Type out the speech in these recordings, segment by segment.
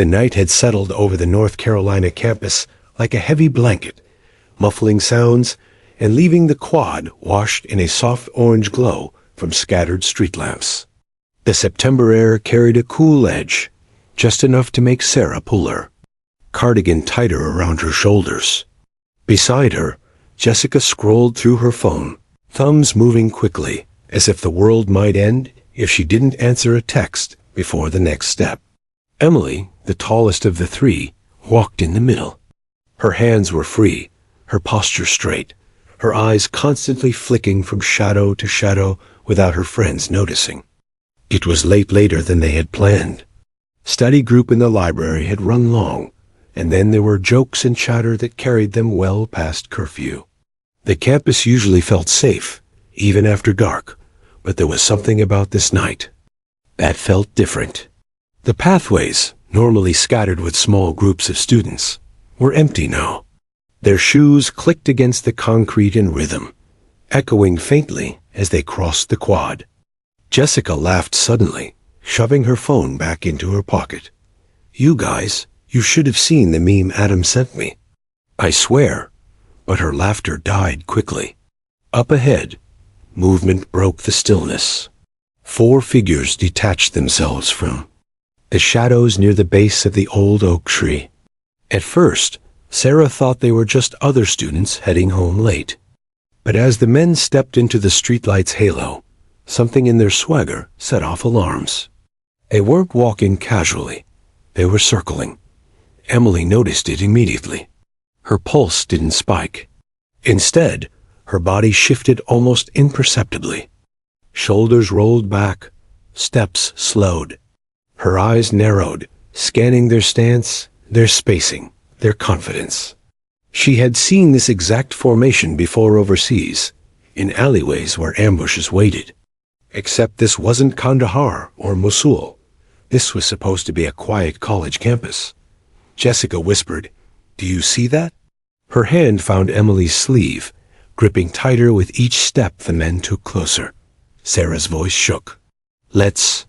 The night had settled over the North Carolina campus like a heavy blanket, muffling sounds and leaving the quad washed in a soft orange glow from scattered street lamps. The September air carried a cool edge, just enough to make Sarah pull her cardigan tighter around her shoulders. Beside her, Jessica scrolled through her phone, thumbs moving quickly, as if the world might end if she didn't answer a text before the next step. Emily, the tallest of the three, walked in the middle. Her hands were free, her posture straight, her eyes constantly flicking from shadow to shadow without her friends noticing. It was later than they had planned. Study group in the library had run long, and then there were jokes and chatter that carried them well past curfew. The campus usually felt safe, even after dark, but there was something about this night that felt different. The pathways, normally scattered with small groups of students, were empty now. Their shoes clicked against the concrete in rhythm, echoing faintly as they crossed the quad. Jessica laughed suddenly, shoving her phone back into her pocket. "You guys, you should have seen the meme Adam sent me." "I swear," but her laughter died quickly. Up ahead, movement broke the stillness. 4 figures detached themselves from the shadows near the base of the old oak tree. At first, Sarah thought they were just other students heading home late. But as the men stepped into the streetlight's halo, something in their swagger set off alarms. They weren't walking casually. They were circling. Emily noticed it immediately. Her pulse didn't spike. Instead, her body shifted almost imperceptibly. Shoulders rolled back, steps slowed. Her eyes narrowed, scanning their stance, their spacing, their confidence. She had seen this exact formation before overseas, in alleyways where ambushes waited. Except this wasn't Kandahar or Mosul. This was supposed to be a quiet college campus. Jessica whispered, "Do you see that?" Her hand found Emily's sleeve, gripping tighter with each step the men took closer. Sarah's voice shook. Let's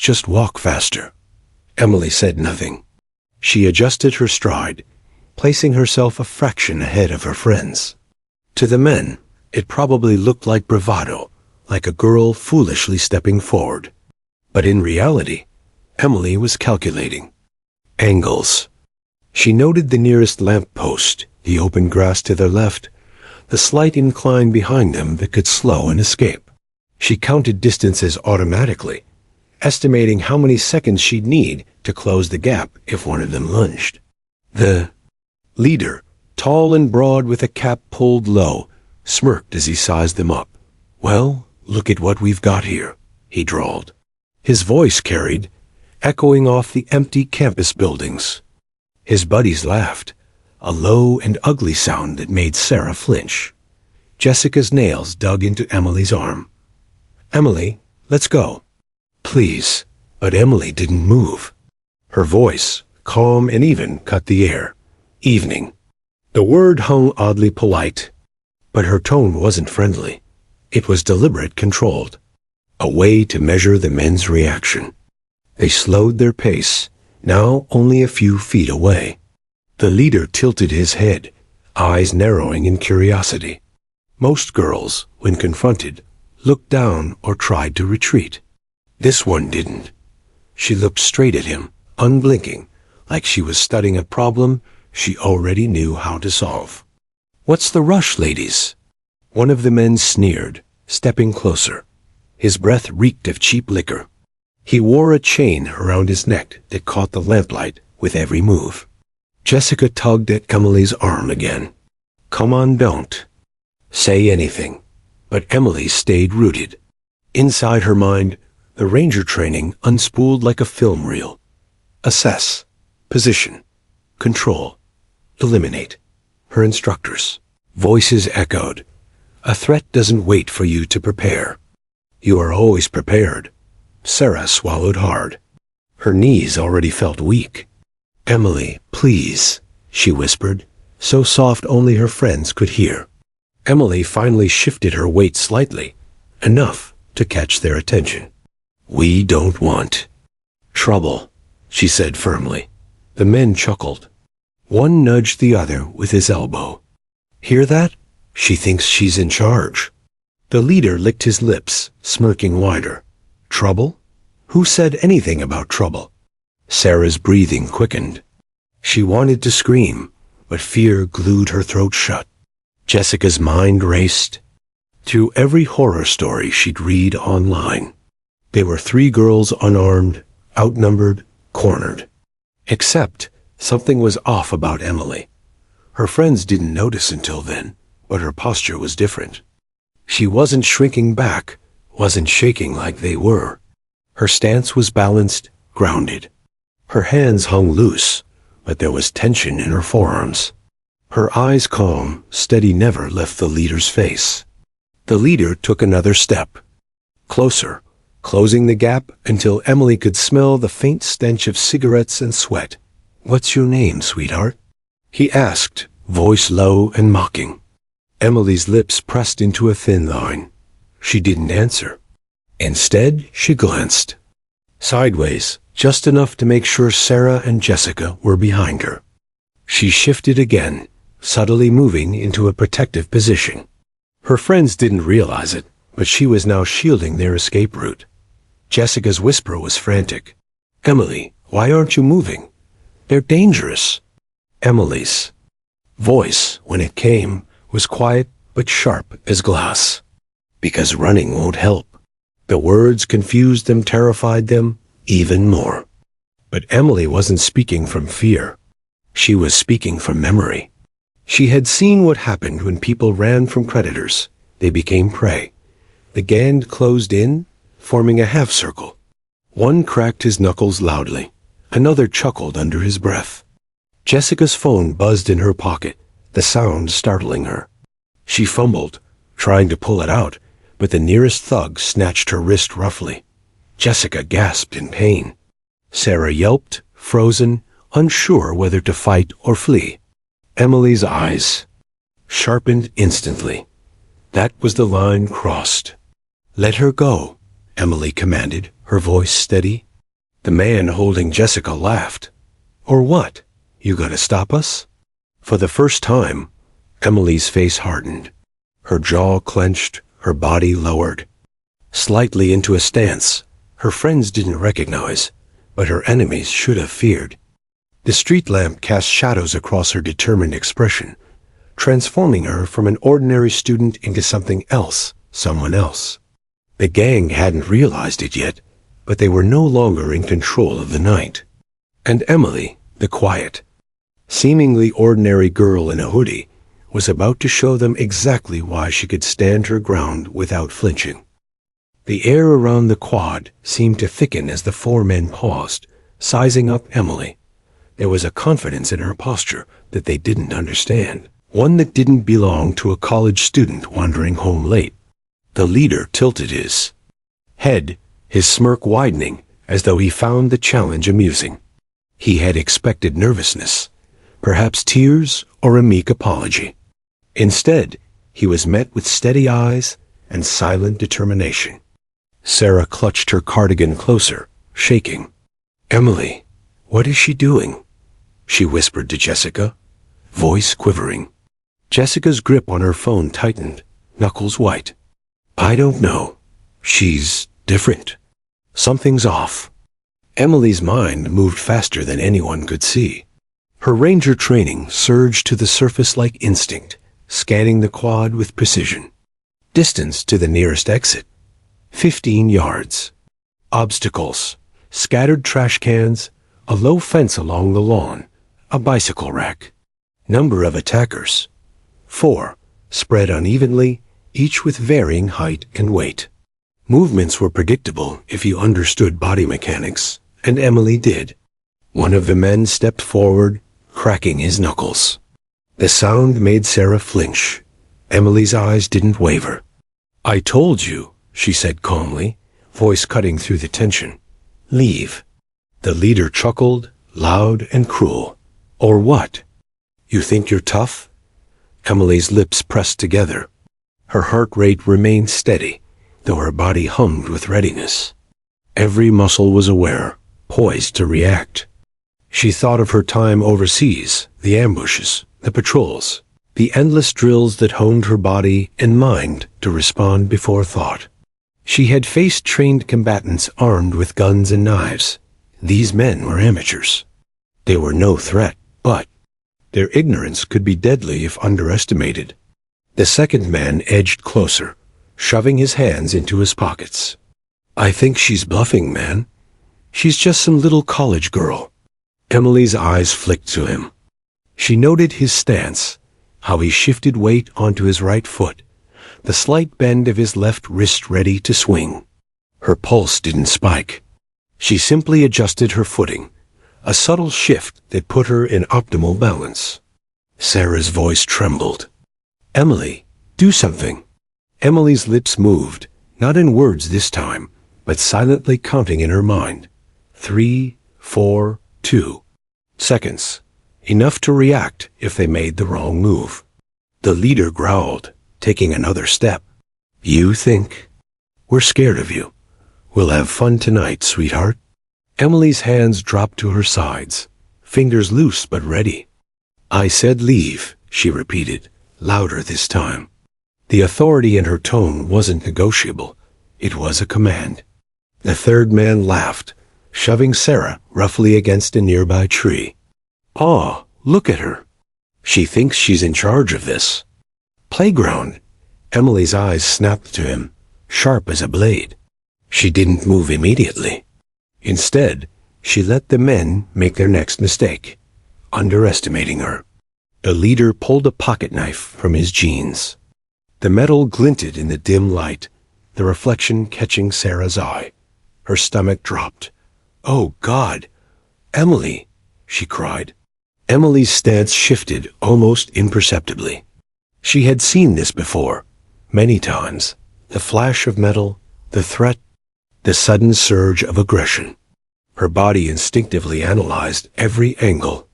just walk faster." Emily said nothing. She adjusted her stride, placing herself a fraction ahead of her friends. To the men, it probably looked like bravado, like a girl foolishly stepping forward. But in reality, Emily was calculating. Angles. She noted the nearest lamp post, the open grass to their left, the slight incline behind them that could slow an escape. She counted distances automatically, estimating how many seconds she'd need to close the gap if one of them lunged. The leader, tall and broad with a cap pulled low, smirked as he sized them up. "Well, look at what we've got here," he drawled. His voice carried, echoing off the empty campus buildings. His buddies laughed, a low and ugly sound that made Sarah flinch. Jessica's nails dug into Emily's arm. "Emily, let's go." "Please." But Emily didn't move. Her voice, calm and even, cut the air. "Evening." The word hung oddly polite, but her tone wasn't friendly. It was deliberate, controlled. A way to measure the men's reaction. They slowed their pace, now only a few feet away. The leader tilted his head, eyes narrowing in curiosity. Most girls, when confronted, looked down or tried to retreat. This one didn't. She looked straight at him, unblinking, like she was studying a problem she already knew how to solve. "What's the rush, ladies?" One of the men sneered, stepping closer. His breath reeked of cheap liquor. He wore a chain around his neck that caught the lamplight with every move. Jessica tugged at Emily's arm again. "Come on, don't say anything." But Emily stayed rooted. Inside her mind, the ranger training unspooled like a film reel. Assess, position, control, eliminate. Her instructors. Voices echoed. A threat doesn't wait for you to prepare. You are always prepared. Sarah swallowed hard. Her knees already felt weak. "Emily, please," she whispered, so soft only her friends could hear. Emily finally shifted her weight slightly, enough to catch their attention. "We don't want trouble." she said firmly. The men chuckled. One nudged the other with his elbow. Hear that? She thinks she's in charge. The leader licked his lips, smirking wider. Trouble? Who said anything about trouble? Sarah's breathing quickened. She wanted to scream, but fear glued her throat shut. Jessica's mind raced. Through every horror story she'd read online. They were 3 girls unarmed, outnumbered, cornered. Except something was off about Emily. Her friends didn't notice until then, but her posture was different. She wasn't shrinking back, wasn't shaking like they were. Her stance was balanced, grounded. Her hands hung loose, but there was tension in her forearms. Her eyes calm, steady never left the leader's face. The leader took another step. Closer, closing the gap until Emily could smell the faint stench of cigarettes and sweat. What's your name, sweetheart? He asked, voice low and mocking. Emily's lips pressed into a thin line. She didn't answer. Instead, she glanced. Sideways, just enough to make sure Sarah and Jessica were behind her. She shifted again, subtly moving into a protective position. Her friends didn't realize it, but she was now shielding their escape route. Jessica's whisper was frantic. Emily, why aren't you moving? They're dangerous. Emily's voice, when it came, was quiet but sharp as glass. Because running won't help. The words confused them, terrified them even more. But Emily wasn't speaking from fear. She was speaking from memory. She had seen what happened when people ran from predators. They became prey. The gang closed in, forming a half circle. One cracked his knuckles loudly. Another chuckled under his breath. Jessica's phone buzzed in her pocket, the sound startling her. She fumbled, trying to pull it out, but the nearest thug snatched her wrist roughly. Jessica gasped in pain. Sarah yelped, frozen, unsure whether to fight or flee. Emily's eyes sharpened instantly. That was the line crossed. Let her go, Emily commanded, her voice steady. The man holding Jessica laughed. Or what? You gonna stop us? For the first time, Emily's face hardened. Her jaw clenched, her body lowered. Slightly into a stance her friends didn't recognize, but her enemies should have feared. The street lamp cast shadows across her determined expression, transforming her from an ordinary student into something else, someone else. The gang hadn't realized it yet, but they were no longer in control of the night. And Emily, the quiet, seemingly ordinary girl in a hoodie, was about to show them exactly why she could stand her ground without flinching. The air around the quad seemed to thicken as the 4 men paused, sizing up Emily. There was a confidence in her posture that they didn't understand, one that didn't belong to a college student wandering home late. The leader tilted his head, his smirk widening as though he found the challenge amusing. He had expected nervousness, perhaps tears or a meek apology. Instead, he was met with steady eyes and silent determination. Sarah clutched her cardigan closer, shaking. Emily, what is she doing? She whispered to Jessica, voice quivering. Jessica's grip on her phone tightened, knuckles white. I don't know. She's different. Something's off. Emily's mind moved faster than anyone could see. Her ranger training surged to the surface like instinct, scanning the quad with precision. Distance to the nearest exit. 15 yards. Obstacles. Scattered trash cans. A low fence along the lawn. A bicycle rack. Number of attackers. 4. Spread unevenly, each with varying height and weight. Movements were predictable if you understood body mechanics, and Emily did. One of the men stepped forward, cracking his knuckles. The sound made Sarah flinch. Emily's eyes didn't waver. I told you, she said calmly, voice cutting through the tension. Leave. The leader chuckled, loud and cruel. Or what? You think you're tough? Emily's lips pressed together. Her heart rate remained steady, though her body hummed with readiness. Every muscle was aware, poised to react. She thought of her time overseas, the ambushes, the patrols, the endless drills that honed her body and mind to respond before thought. She had faced trained combatants armed with guns and knives. These men were amateurs. They were no threat, but their ignorance could be deadly if underestimated. The second man edged closer, shoving his hands into his pockets. "I think she's bluffing, man. She's just some little college girl." Emily's eyes flicked to him. She noted his stance, how he shifted weight onto his right foot, the slight bend of his left wrist ready to swing. Her pulse didn't spike. She simply adjusted her footing, a subtle shift that put her in optimal balance. Sarah's voice trembled. "Emily, do something." Emily's lips moved, not in words this time, but silently counting in her mind. 3, 4, 2 seconds. Enough to react if they made the wrong move. The leader growled, taking another step. "You think? We're scared of you. We'll have fun tonight, sweetheart." Emily's hands dropped to her sides, fingers loose but ready. "I said leave," she repeated, louder this time. The authority in her tone wasn't negotiable. It was a command. The third man laughed, shoving Sarah roughly against a nearby tree. "Aw, look at her. She thinks she's in charge of this playground." Emily's eyes snapped to him, sharp as a blade. She didn't move immediately. Instead, she let the men make their next mistake, underestimating her. The leader pulled a pocket knife from his jeans. The metal glinted in the dim light, the reflection catching Sarah's eye. Her stomach dropped. "Oh, God! Emily!" she cried. Emily's stance shifted almost imperceptibly. She had seen this before, many times. The flash of metal, the threat, the sudden surge of aggression. Her body instinctively analyzed every angle.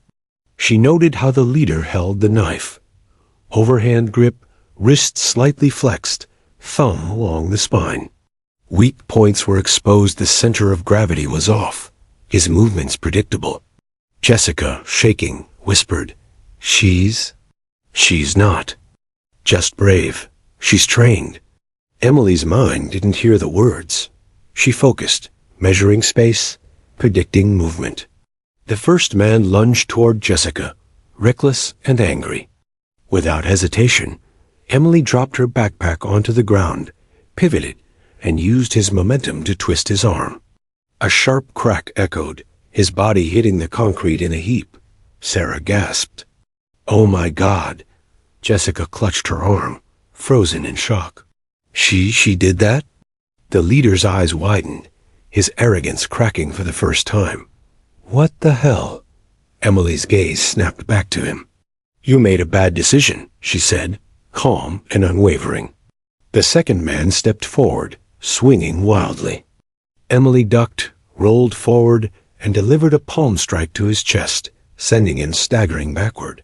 She noted how the leader held the knife. Overhand grip, wrist slightly flexed, thumb along the spine. Weak points were exposed. The center of gravity was off, his movements predictable. Jessica, shaking, whispered, She's not. Just brave. She's trained." Emily's mind didn't hear the words. She focused, measuring space, predicting movement. The first man lunged toward Jessica, reckless and angry. Without hesitation, Emily dropped her backpack onto the ground, pivoted, and used his momentum to twist his arm. A sharp crack echoed, his body hitting the concrete in a heap. Sarah gasped. "Oh my God!" Jessica clutched her arm, frozen in shock. She did that?" The leader's eyes widened, his arrogance cracking for the first time. "What the hell?" Emily's gaze snapped back to him. "You made a bad decision," she said, calm and unwavering. The second man stepped forward, swinging wildly. Emily ducked, rolled forward, and delivered a palm strike to his chest, sending him staggering backward.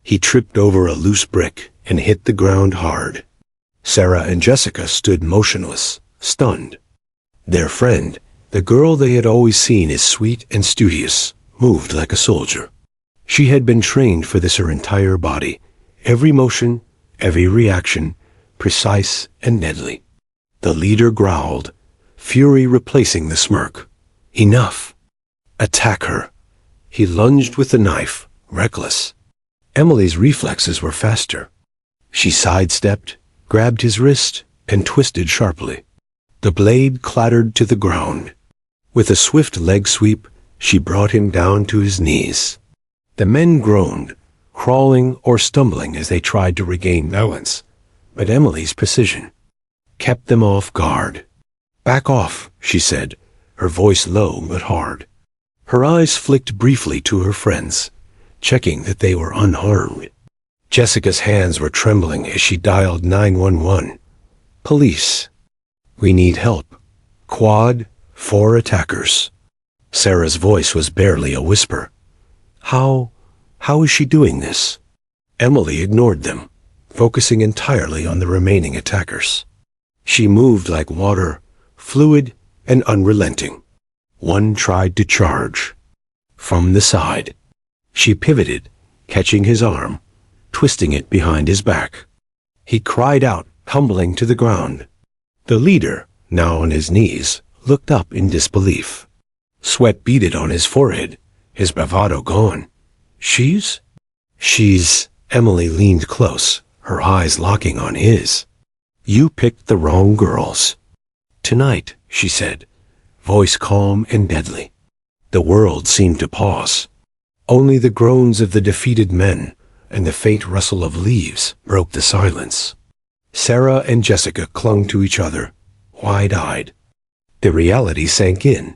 He tripped over a loose brick and hit the ground hard. Sarah and Jessica stood motionless, stunned. Their friend, the girl they had always seen as sweet and studious, moved like a soldier. She had been trained for this her entire body, every motion, every reaction, precise and deadly. The leader growled, fury replacing the smirk. "Enough. Attack her." He lunged with the knife, reckless. Emily's reflexes were faster. She sidestepped, grabbed his wrist, and twisted sharply. The blade clattered to the ground. With a swift leg sweep, she brought him down to his knees. The men groaned, crawling or stumbling as they tried to regain balance, but Emily's precision kept them off guard. "Back off," she said, her voice low but hard. Her eyes flicked briefly to her friends, checking that they were unharmed. Jessica's hands were trembling as she dialed 911. "Police. We need help. Quad, 4 attackers." Sarah's voice was barely a whisper. How is she doing this?" Emily ignored them, focusing entirely on the remaining attackers. She moved like water, fluid and unrelenting. One tried to charge. From the side. She pivoted, catching his arm, twisting it behind his back. He cried out, tumbling to the ground. The leader, now on his knees, looked up in disbelief. Sweat beaded on his forehead, his bravado gone. She's? Emily leaned close, her eyes locking on his. You picked the wrong girls. Tonight, she said, voice calm and deadly. The world seemed to pause. Only the groans of the defeated men and the faint rustle of leaves broke the silence. Sarah and Jessica clung to each other, wide-eyed. The reality sank in.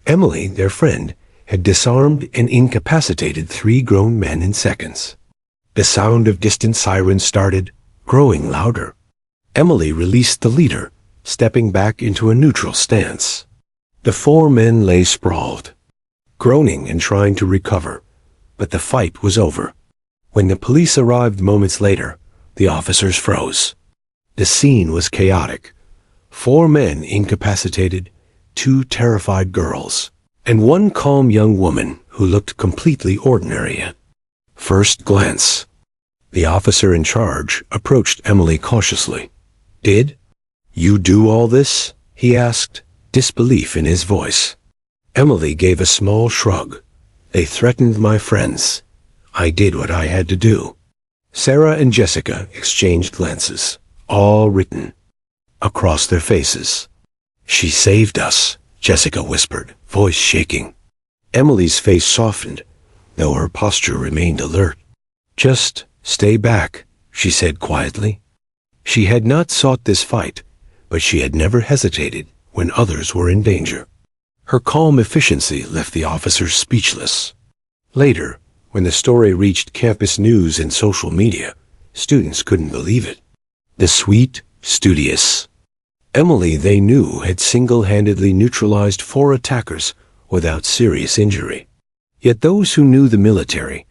Emily, their friend, had disarmed and incapacitated 3 grown men in seconds. The sound of distant sirens started, growing louder. Emily released the leader, stepping back into a neutral stance. The 4 men lay sprawled, groaning and trying to recover, but the fight was over. When the police arrived moments later, the officers froze. The scene was chaotic. 4 men incapacitated, 2 terrified girls, and 1 calm young woman who looked completely ordinary at first glance. The officer in charge approached Emily cautiously. Did you do all this? He asked, disbelief in his voice. Emily gave a small shrug. They threatened my friends. I did what I had to do. Sarah and Jessica exchanged glances, all written across their faces. She saved us, Jessica whispered, voice shaking. Emily's face softened, though her posture remained alert. Just stay back, she said quietly. She had not sought this fight, but she had never hesitated when others were in danger. Her calm efficiency left the officers speechless. Later, when the story reached campus news and social media, students couldn't believe it. The sweet, studious Emily, they knew, had single-handedly neutralized 4 attackers without serious injury. Yet those who knew the military,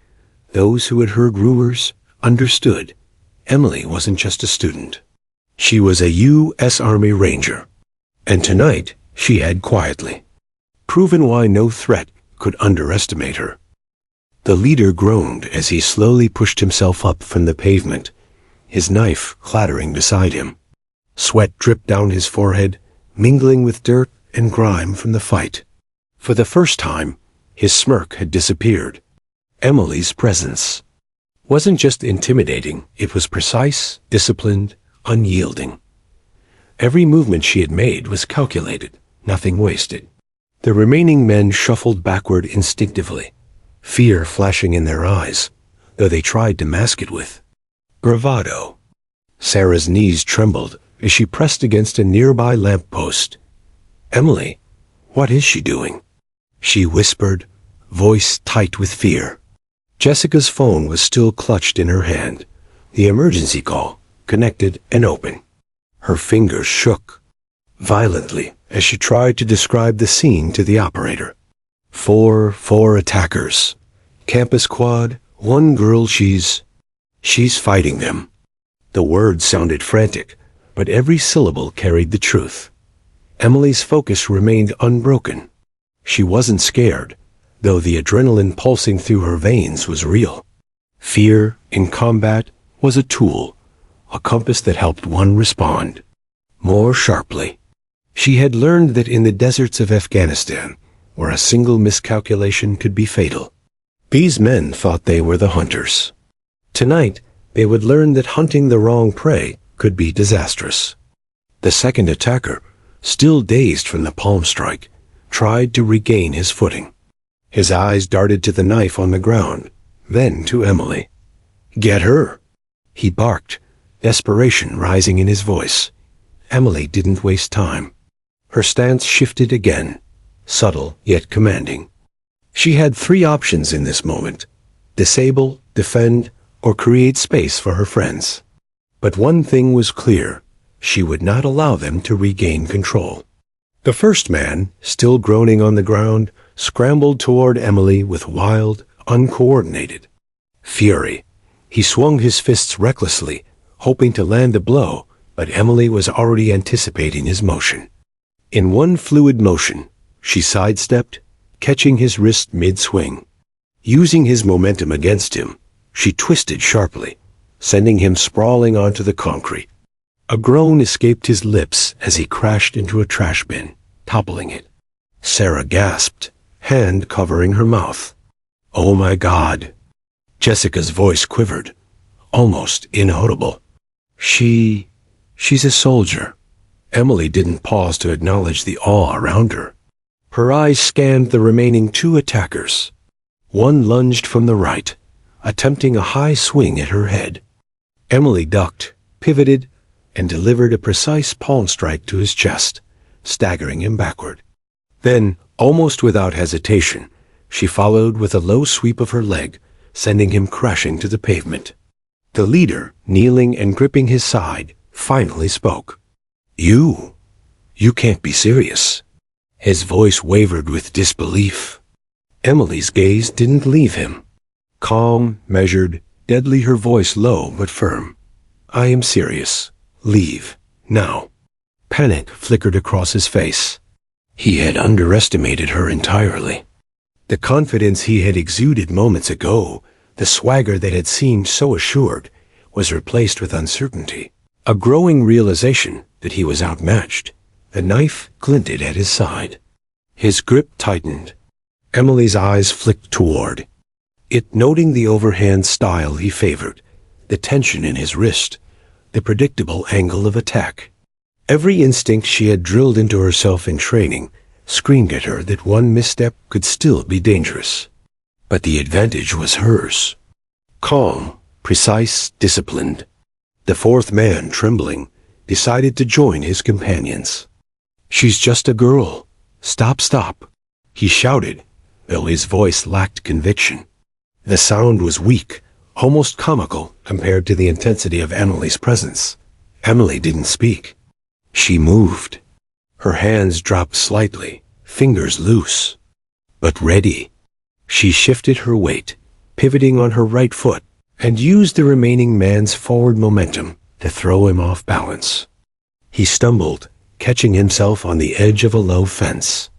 those who had heard rumors, understood Emily wasn't just a student. She was a U.S. Army Ranger. And tonight, she had quietly proven why no threat could underestimate her. The leader groaned as he slowly pushed himself up from the pavement, his knife clattering beside him. Sweat dripped down his forehead, mingling with dirt and grime from the fight. For the first time, his smirk had disappeared. Emily's presence wasn't just intimidating, it was precise, disciplined, unyielding. Every movement she had made was calculated, nothing wasted. The remaining men shuffled backward instinctively, fear flashing in their eyes, though they tried to mask it with bravado. Sarah's knees trembled as she pressed against a nearby lamppost. Emily, what is she doing? She whispered, voice tight with fear. Jessica's phone was still clutched in her hand, the emergency call, connected and open. Her fingers shook violently as she tried to describe the scene to the operator. 4 attackers. Campus quad, 1 girl, she's fighting them. The words sounded frantic, but every syllable carried the truth. Emily's focus remained unbroken. She wasn't scared, though the adrenaline pulsing through her veins was real. Fear, in combat, was a tool, a compass that helped one respond more sharply. She had learned that in the deserts of Afghanistan, where a single miscalculation could be fatal, these men thought they were the hunters. Tonight, they would learn that hunting the wrong prey could be disastrous. The second attacker, still dazed from the palm strike, tried to regain his footing. His eyes darted to the knife on the ground, then to Emily. Get her! He barked, desperation rising in his voice. Emily didn't waste time. Her stance shifted again, subtle yet commanding. She had 3 options in this moment: disable, defend, or create space for her friends. But one thing was clear: she would not allow them to regain control. The first man, still groaning on the ground, scrambled toward Emily with wild, uncoordinated fury. He swung his fists recklessly, hoping to land a blow, but Emily was already anticipating his motion. In one fluid motion, She sidestepped, catching his wrist mid-swing. Using his momentum against him, she twisted sharply, sending him sprawling onto the concrete. A groan escaped his lips as he crashed into a trash bin, toppling it. Sarah gasped, hand covering her mouth. "Oh my God." Jessica's voice quivered, almost inaudible. She's a soldier." Emily didn't pause to acknowledge the awe around her. Her eyes scanned the remaining two attackers. One lunged from the right, attempting a high swing at her head. Emily ducked, pivoted, and delivered a precise palm strike to his chest, staggering him backward. Then, almost without hesitation, she followed with a low sweep of her leg, sending him crashing to the pavement. The leader, kneeling and gripping his side, finally spoke. You can't be serious." His voice wavered with disbelief. Emily's gaze didn't leave him. Calm, measured, deadly, her voice low but firm. "I am serious. Leave. Now." Panic flickered across his face. He had underestimated her entirely. The confidence he had exuded moments ago, the swagger that had seemed so assured, was replaced with uncertainty. A growing realization that he was outmatched. The knife glinted at his side. His grip tightened. Emily's eyes flicked toward it, noting the overhand style he favored, the tension in his wrist, the predictable angle of attack. Every instinct she had drilled into herself in training screamed at her that one misstep could still be dangerous. But the advantage was hers. Calm, precise, disciplined. The fourth man, trembling, decided to join his companions. "She's just a girl. Stop," he shouted, though his voice lacked conviction. The sound was weak, almost comical compared to the intensity of Emily's presence. Emily didn't speak. She moved. Her hands dropped slightly, fingers loose, but ready. She shifted her weight, pivoting on her right foot, and used the remaining man's forward momentum to throw him off balance. He stumbled, catching himself on the edge of a low fence.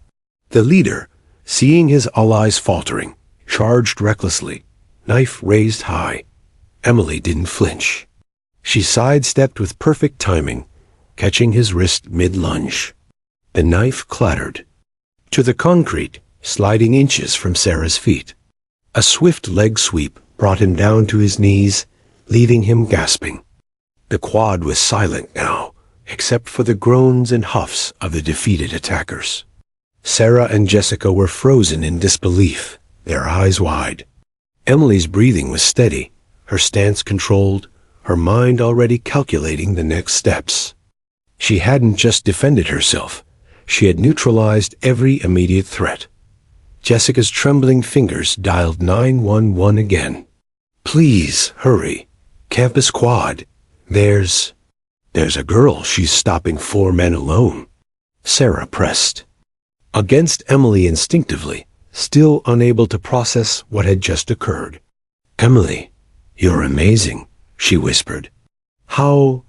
The leader, seeing his allies faltering, charged recklessly, knife raised high. Emily didn't flinch. She sidestepped with perfect timing, catching his wrist mid-lunge. The knife clattered to the concrete, sliding inches from Sarah's feet. A swift leg sweep brought him down to his knees, leaving him gasping. The quad was silent now, except for the groans and huffs of the defeated attackers. Sarah and Jessica were frozen in disbelief, their eyes wide. Emily's breathing was steady, her stance controlled, her mind already calculating the next steps. She hadn't just defended herself, she had neutralized every immediate threat. Jessica's trembling fingers dialed 911 again. "Please, hurry. Campus Quad. There's a girl. She's stopping 4 men alone." Sarah pressed against Emily instinctively, still unable to process what had just occurred. "Emily, you're amazing," she whispered. How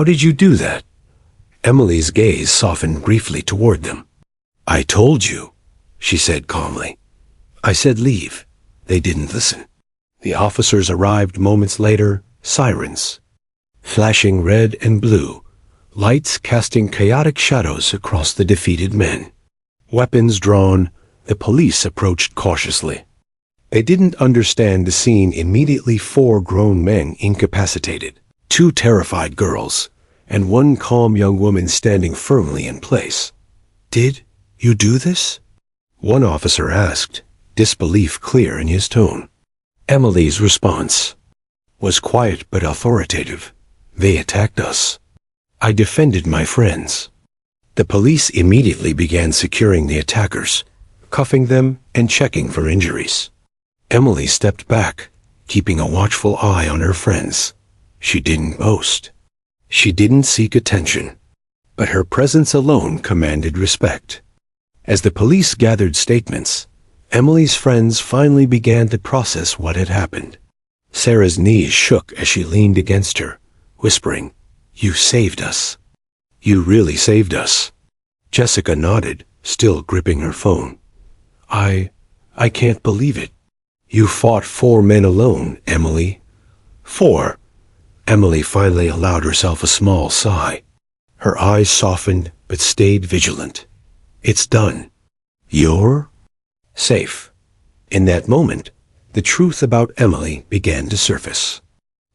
did you do that?" Emily's gaze softened briefly toward them. "I told you," she said calmly. "I said leave. They didn't listen." The officers arrived moments later, sirens flashing red and blue, lights casting chaotic shadows across the defeated men. Weapons drawn, the police approached cautiously. They didn't understand the scene. Immediately 4 grown men incapacitated, 2 terrified girls, and 1 calm young woman standing firmly in place. "Did you do this?" one officer asked, disbelief clear in his tone. Emily's response was quiet but authoritative. "They attacked us. I defended my friends." The police immediately began securing the attackers, cuffing them and checking for injuries. Emily stepped back, keeping a watchful eye on her friends. She didn't boast. She didn't seek attention. But her presence alone commanded respect. As the police gathered statements, Emily's friends finally began to process what had happened. Sarah's knees shook as she leaned against her, whispering, "You saved us. You really saved us." Jessica nodded, still gripping her phone. I can't believe it. You fought 4 men alone, Emily. 4. Emily finally allowed herself a small sigh. Her eyes softened, but stayed vigilant. It's done. You're safe. In that moment, the truth about Emily began to surface.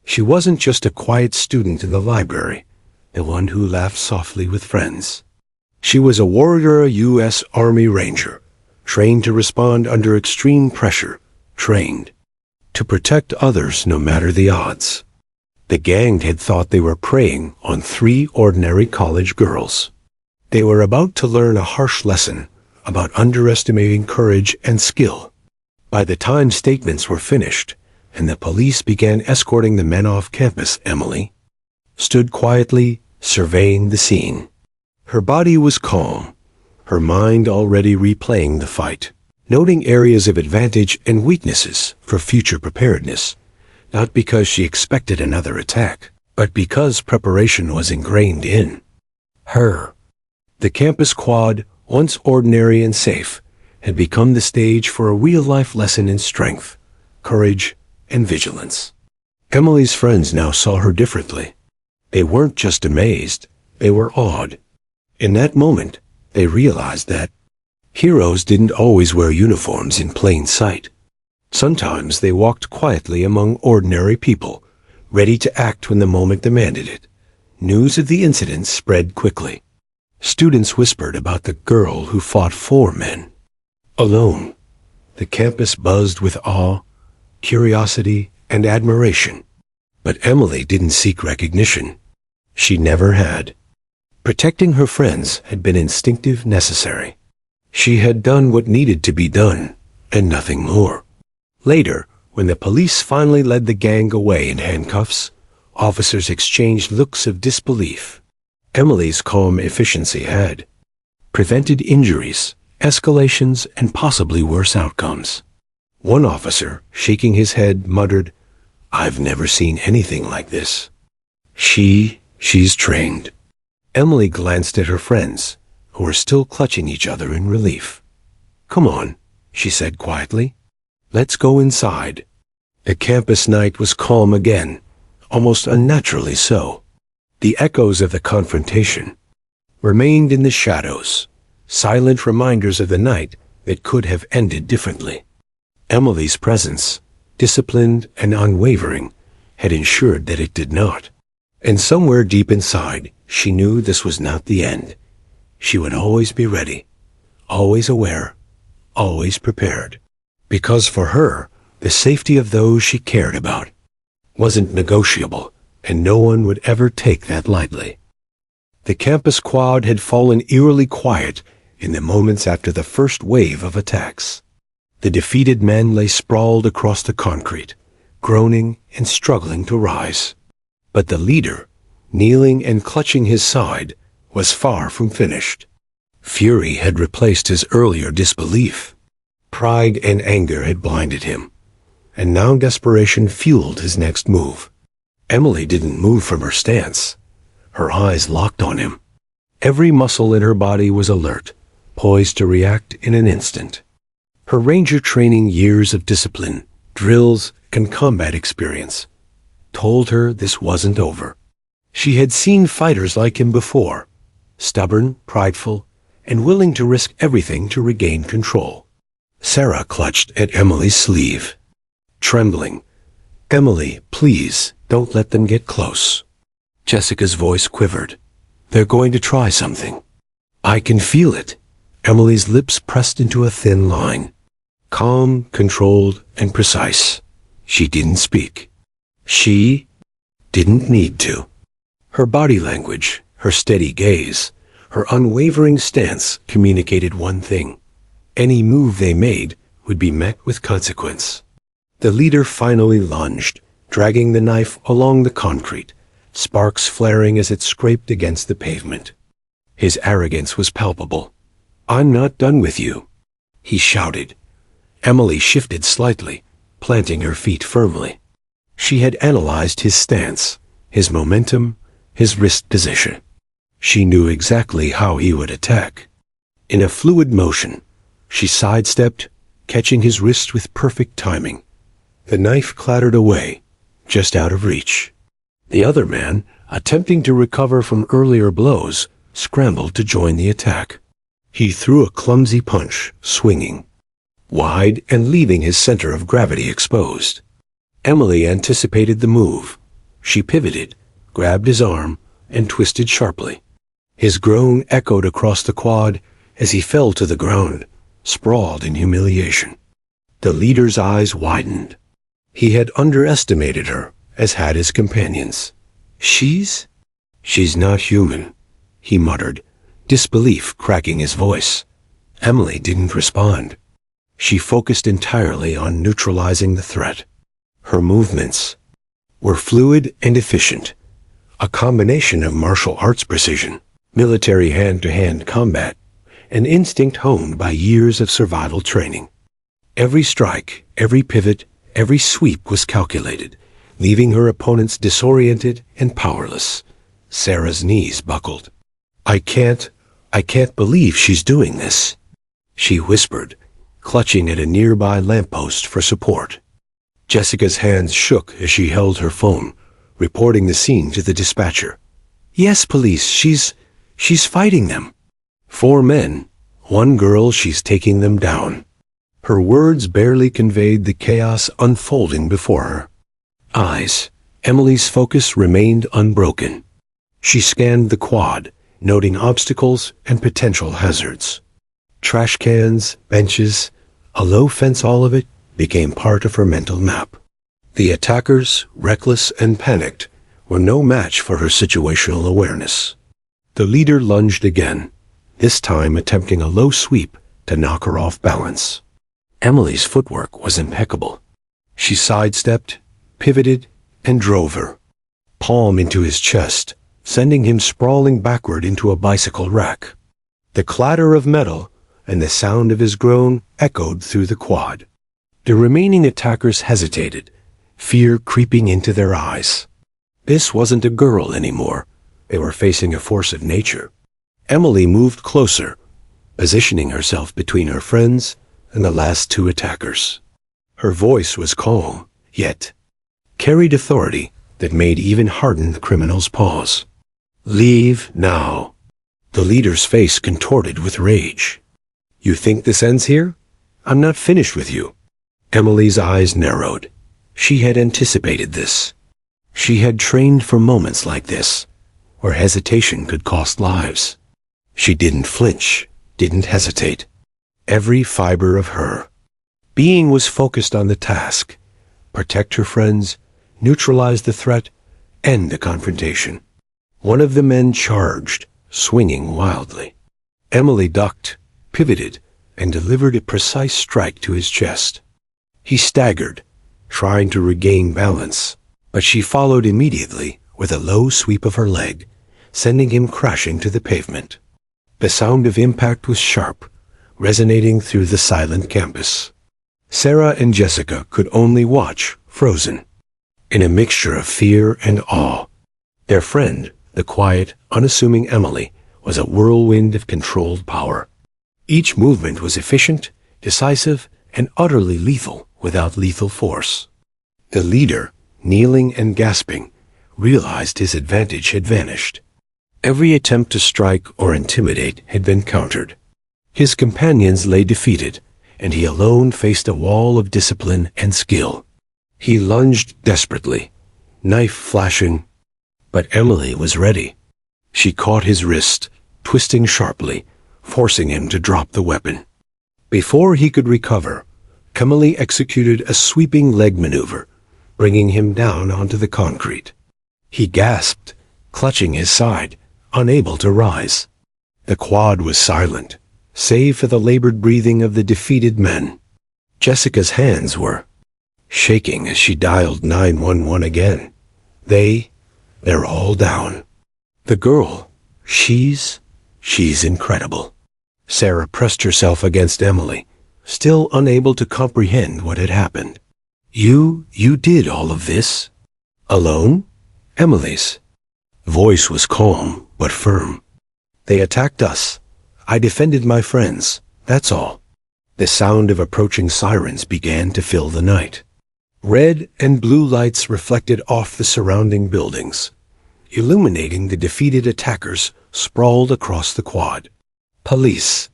She wasn't just a quiet student in the library, the one who laughed softly with friends. She was a warrior, U.S. Army Ranger, trained to respond under extreme pressure, trained to protect others no matter the odds. The gang had thought they were preying on 3 ordinary college girls. They were about to learn a harsh lesson about underestimating courage and skill. By the time statements were finished and the police began escorting the men off campus, Emily stood quietly, surveying the scene. Her body was calm, her mind already replaying the fight, noting areas of advantage and weaknesses for future preparedness, not because she expected another attack, but because preparation was ingrained in her. The campus quad, once ordinary and safe, had become the stage for a real-life lesson in strength, courage, and vigilance. Emily's friends now saw her differently. They weren't just amazed, they were awed. In that moment, they realized that heroes didn't always wear uniforms in plain sight. Sometimes they walked quietly among ordinary people, ready to act when the moment demanded it. News of the incident spread quickly. Students whispered about the girl who fought 4 men alone. The campus buzzed with awe, curiosity, and admiration. But Emily didn't seek recognition. She never had. Protecting her friends had been instinctive, necessary. She had done what needed to be done, and nothing more. Later, when the police finally led the gang away in handcuffs, officers exchanged looks of disbelief. Emily's calm efficiency had prevented injuries, escalations, and possibly worse outcomes. One officer, shaking his head, muttered, "I've never seen anything like this. She's trained." Emily glanced at her friends, who were still clutching each other in relief. "Come on," she said quietly. "Let's go inside." The campus night was calm again, almost unnaturally so. The echoes of the confrontation remained in the shadows, silent reminders of the night that could have ended differently. Emily's presence, disciplined and unwavering, had ensured that it did not. And somewhere deep inside, she knew this was not the end. She would always be ready, always aware, always prepared. Because for her, the safety of those she cared about wasn't negotiable, and no one would ever take that lightly. The campus quad had fallen eerily quiet in the moments after the first wave of attacks. The defeated men lay sprawled across the concrete, groaning and struggling to rise. But the leader, kneeling and clutching his side, was far from finished. Fury had replaced his earlier disbelief. Pride and anger had blinded him, and now desperation fueled his next move. Emily didn't move from her stance. Her eyes locked on him. Every muscle in her body was alert, poised to react in an instant. Her ranger training, years of discipline, drills, and combat experience told her this wasn't over. She had seen fighters like him before, stubborn, prideful, and willing to risk everything to regain control. Sarah clutched at Emily's sleeve, trembling. "Emily, please, don't let them get close." Jessica's voice quivered. "They're going to try something. I can feel it." Emily's lips pressed into a thin line. Calm, controlled, and precise. She didn't speak. She didn't need to. Her body language, her steady gaze, her unwavering stance communicated one thing. Any move they made would be met with consequence. The leader finally lunged, dragging the knife along the concrete, sparks flaring as it scraped against the pavement. His arrogance was palpable. "I'm not done with you," he shouted. Emily shifted slightly, planting her feet firmly. She had analyzed his stance, his momentum, his wrist position. She knew exactly how he would attack. In a fluid motion, she sidestepped, catching his wrist with perfect timing. The knife clattered away, just out of reach. The other man, attempting to recover from earlier blows, scrambled to join the attack. He threw a clumsy punch, swinging wide and leaving his center of gravity exposed. Emily anticipated the move. She pivoted, grabbed his arm, and twisted sharply. His groan echoed across the quad as he fell to the ground, sprawled in humiliation. The leader's eyes widened. He had underestimated her, as had his companions. She's not human, he muttered, disbelief cracking his voice. Emily didn't respond. She focused entirely on neutralizing the threat. Her movements were fluid and efficient, a combination of martial arts precision, military hand-to-hand combat, and instinct honed by years of survival training. Every strike, every pivot, every sweep was calculated, leaving her opponents disoriented and powerless. Sarah's knees buckled. I can't believe she's doing this," she whispered, clutching at a nearby lamppost for support. Jessica's hands shook as she held her phone, reporting the scene to the dispatcher. "Yes, police, she's fighting them. 4 men, 1 girl, she's taking them down." Her words barely conveyed the chaos unfolding before her. Emily's focus remained unbroken. She scanned the quad, noting obstacles and potential hazards. Trash cans, benches, a low fence, all of it became part of her mental map. The attackers, reckless and panicked, were no match for her situational awareness. The leader lunged again, this time attempting a low sweep to knock her off balance. Emily's footwork was impeccable. She sidestepped, pivoted, and drove her palm into his chest, sending him sprawling backward into a bicycle rack. The clatter of metal and the sound of his groan echoed through the quad. The remaining attackers hesitated, fear creeping into their eyes. This wasn't a girl anymore. They were facing a force of nature. Emily moved closer, positioning herself between her friends and the last 2 attackers. Her voice was calm, yet carried authority that made even hardened criminals pause. "Leave now." The leader's face contorted with rage. "You think this ends here? I'm not finished with you." Emily's eyes narrowed. She had anticipated this. She had trained for moments like this, where hesitation could cost lives. She didn't flinch, didn't hesitate. Every fiber of her being was focused on the task: protect her friends, neutralize the threat, end the confrontation. One of the men charged, swinging wildly. Emily ducked, pivoted, and delivered a precise strike to his chest. He staggered, trying to regain balance, but she followed immediately with a low sweep of her leg, sending him crashing to the pavement. The sound of impact was sharp, resonating through the silent campus. Sarah and Jessica could only watch, frozen, in a mixture of fear and awe. Their friend, the quiet, unassuming Emily, was a whirlwind of controlled power. Each movement was efficient, decisive, and utterly lethal without lethal force. The leader, kneeling and gasping, realized his advantage had vanished. Every attempt to strike or intimidate had been countered. His companions lay defeated, and he alone faced a wall of discipline and skill. He lunged desperately, knife flashing, but Emily was ready. She caught his wrist, twisting sharply, forcing him to drop the weapon. Before he could recover, Emily executed a sweeping leg maneuver, bringing him down onto the concrete. He gasped, clutching his side, unable to rise. The quad was silent, save for the labored breathing of the defeated men. Jessica's hands were shaking as she dialed 911 again. They're all down. The girl, she's incredible. Sarah pressed herself against Emily, still unable to comprehend what had happened. You did all of this? Alone? Emily's voice was calm but firm. They attacked us. I defended my friends, that's all. The sound of approaching sirens began to fill the night. Red and blue lights reflected off the surrounding buildings, illuminating the defeated attackers sprawled across the quad. Police.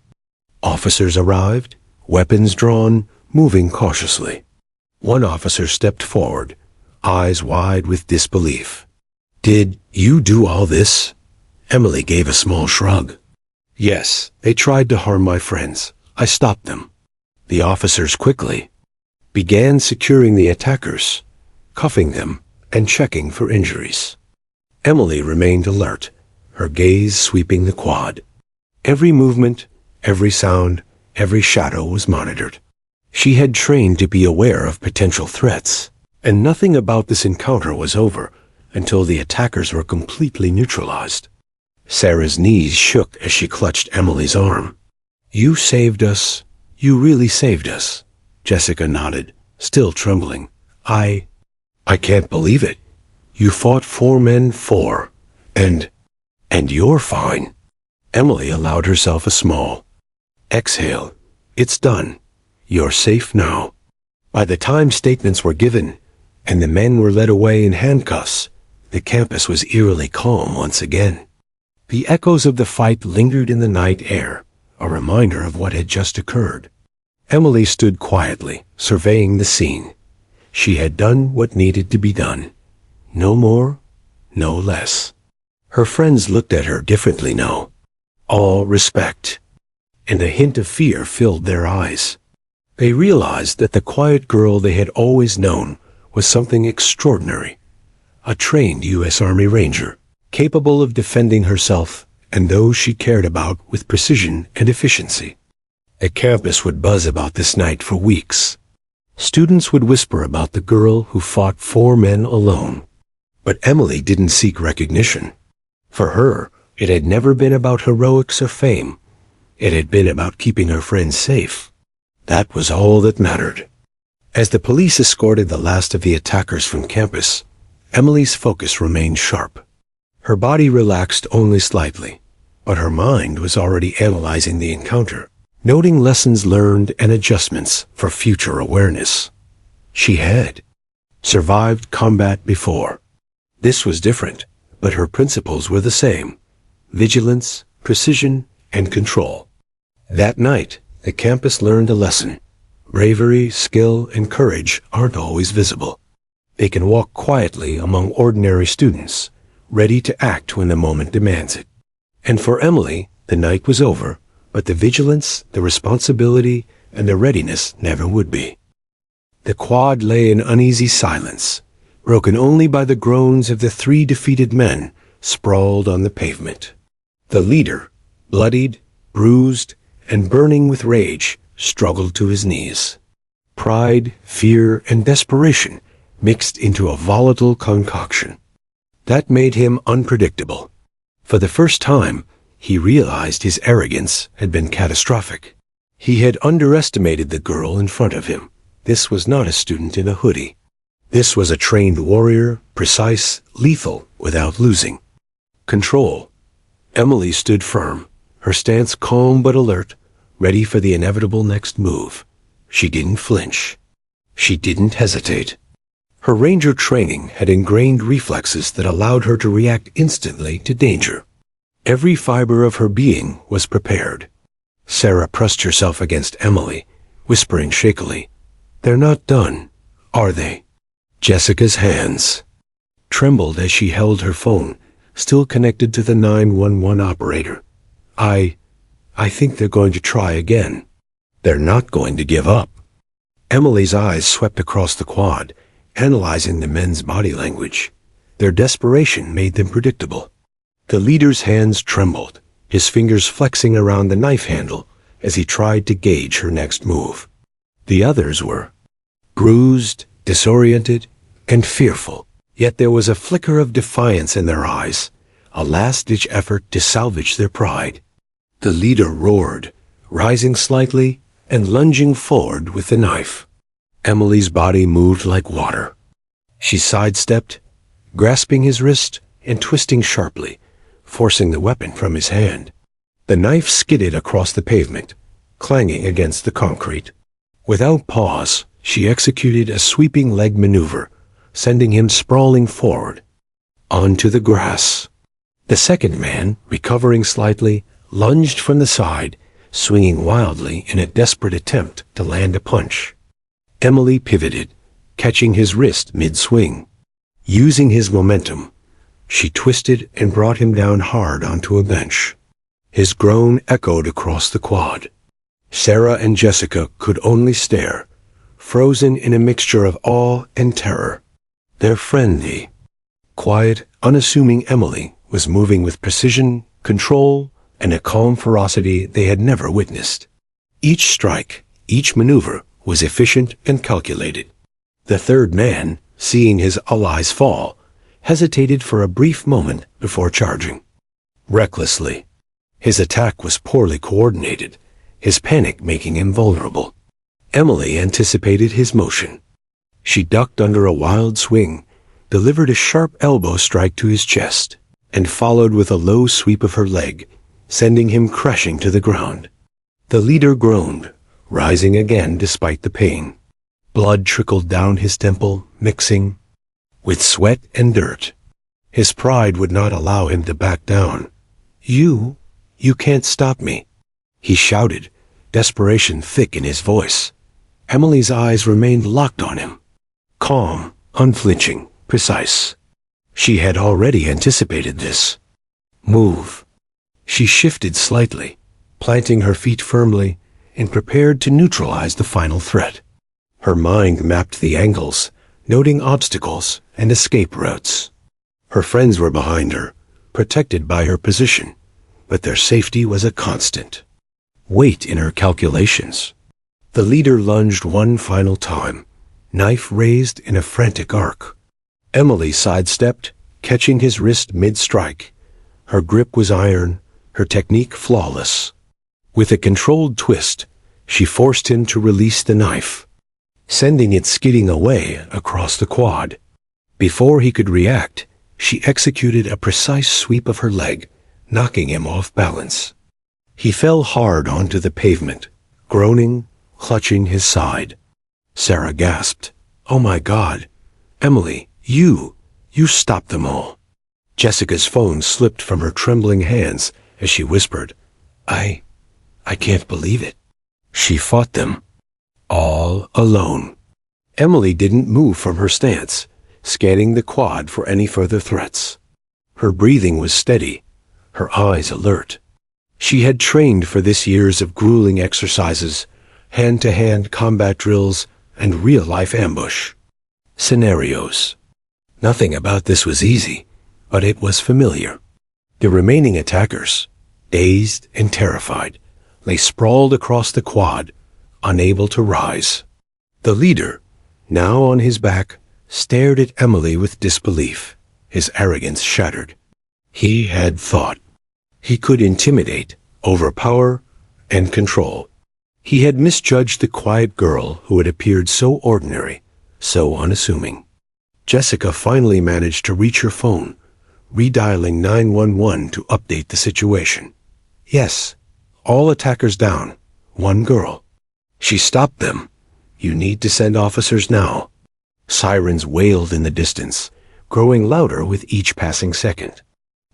Officers arrived, weapons drawn, moving cautiously. One officer stepped forward, eyes wide with disbelief. "Did you do all this?" Emily gave a small shrug. "Yes, they tried to harm my friends. I stopped them." The officers quickly began securing the attackers, cuffing them, and checking for injuries. Emily remained alert, her gaze sweeping the quad. Every movement, every sound, every shadow was monitored. She had trained to be aware of potential threats, and nothing about this encounter was over until the attackers were completely neutralized. Sarah's knees shook as she clutched Emily's arm. "You saved us. You really saved us." Jessica nodded, still trembling. I can't believe it. You fought 4 men, 4. And you're fine." Emily allowed herself a small exhale. "It's done. You're safe now." By the time statements were given and the men were led away in handcuffs, the campus was eerily calm once again. The echoes of the fight lingered in the night air, a reminder of what had just occurred. Emily stood quietly, surveying the scene. She had done what needed to be done. No more, no less. Her friends looked at her differently now. All respect. And a hint of fear filled their eyes. They realized that the quiet girl they had always known was something extraordinary. A trained U.S. Army Ranger, capable of defending herself and those she cared about with precision and efficiency. The campus would buzz about this night for weeks. Students would whisper about the girl who fought 4 men alone. But Emily didn't seek recognition. For her, it had never been about heroics or fame. It had been about keeping her friends safe. That was all that mattered. As the police escorted the last of the attackers from campus, Emily's focus remained sharp. Her body relaxed only slightly, but her mind was already analyzing the encounter, noting lessons learned and adjustments for future awareness. She had survived combat before. This was different, but her principles were the same: vigilance, precision, and control. That night, the campus learned a lesson. Bravery, skill, and courage aren't always visible. They can walk quietly among ordinary students, ready to act when the moment demands it. And for Emily, the night was over, but the vigilance, the responsibility, and the readiness never would be. The quad lay in uneasy silence, broken only by the groans of the 3 defeated men sprawled on the pavement. The leader, bloodied, bruised, and burning with rage, struggled to his knees. Pride, fear, and desperation mixed into a volatile concoction. That made him unpredictable. For the first time, he realized his arrogance had been catastrophic. He had underestimated the girl in front of him. This was not a student in a hoodie. This was a trained warrior, precise, lethal, without losing. Control. Emily stood firm, her stance calm but alert, ready for the inevitable next move. She didn't flinch. She didn't hesitate. Her ranger training had ingrained reflexes that allowed her to react instantly to danger. Every fiber of her being was prepared. Sarah pressed herself against Emily, whispering shakily, "They're not done, are they?" Jessica's hands trembled as she held her phone, still connected to the 911 operator. I think they're going to try again. They're not going to give up." Emily's eyes swept across the quad, analyzing the men's body language. Their desperation made them predictable. The leader's hands trembled, his fingers flexing around the knife handle as he tried to gauge her next move. The others were bruised, disoriented, and fearful, yet there was a flicker of defiance in their eyes, a last-ditch effort to salvage their pride. The leader roared, rising slightly and lunging forward with the knife. Emily's body moved like water. She sidestepped, grasping his wrist and twisting sharply, forcing the weapon from his hand. The knife skidded across the pavement, clanging against the concrete. Without pause, she executed a sweeping leg maneuver, sending him sprawling forward, onto the grass. The second man, recovering slightly, lunged from the side, swinging wildly in a desperate attempt to land a punch. Emily pivoted, catching his wrist mid-swing. Using his momentum, she twisted and brought him down hard onto a bench. His groan echoed across the quad. Sarah and Jessica could only stare, frozen in a mixture of awe and terror. Their friendly, quiet, unassuming Emily was moving with precision, control, and a calm ferocity they had never witnessed. Each strike, each maneuver was efficient and calculated. The third man, seeing his allies fall, hesitated for a brief moment before charging. Recklessly. His attack was poorly coordinated, his panic making him vulnerable. Emily anticipated his motion. She ducked under a wild swing, delivered a sharp elbow strike to his chest, and followed with a low sweep of her leg, sending him crashing to the ground. The leader groaned, rising again despite the pain. Blood trickled down his temple, mixing with sweat and dirt. His pride would not allow him to back down. You can't stop me," he shouted, desperation thick in his voice. Emily's eyes remained locked on him. Calm, unflinching, precise. She had already anticipated this. "Move." She shifted slightly, planting her feet firmly, and prepared to neutralize the final threat. Her mind mapped the angles, noting obstacles and escape routes. Her friends were behind her, protected by her position, but their safety was a constant weight in her calculations. The leader lunged one final time, knife raised in a frantic arc. Emily sidestepped, catching his wrist mid-strike. Her grip was iron, her technique flawless. With a controlled twist, she forced him to release the knife, sending it skidding away across the quad. Before he could react, she executed a precise sweep of her leg, knocking him off balance. He fell hard onto the pavement, groaning, clutching his side. Sarah gasped, "Oh my God! Emily, you stopped them all." Jessica's phone slipped from her trembling hands as she whispered, I can't believe it. She fought them, all alone." Emily didn't move from her stance, scanning the quad for any further threats. Her breathing was steady, her eyes alert. She had trained for this years of grueling exercises, hand-to-hand combat drills, and real-life ambush scenarios. Nothing about this was easy, but it was familiar. The remaining attackers, dazed and terrified, lay sprawled across the quad, unable to rise. The leader, now on his back, stared at Emily with disbelief, his arrogance shattered. He had thought he could intimidate, overpower, and control. He had misjudged the quiet girl who had appeared so ordinary, so unassuming. Jessica finally managed to reach her phone, redialing 911 to update the situation. "Yes, all attackers down. One girl." She stopped them. "You need to send officers now." Sirens wailed in the distance, growing louder with each passing second.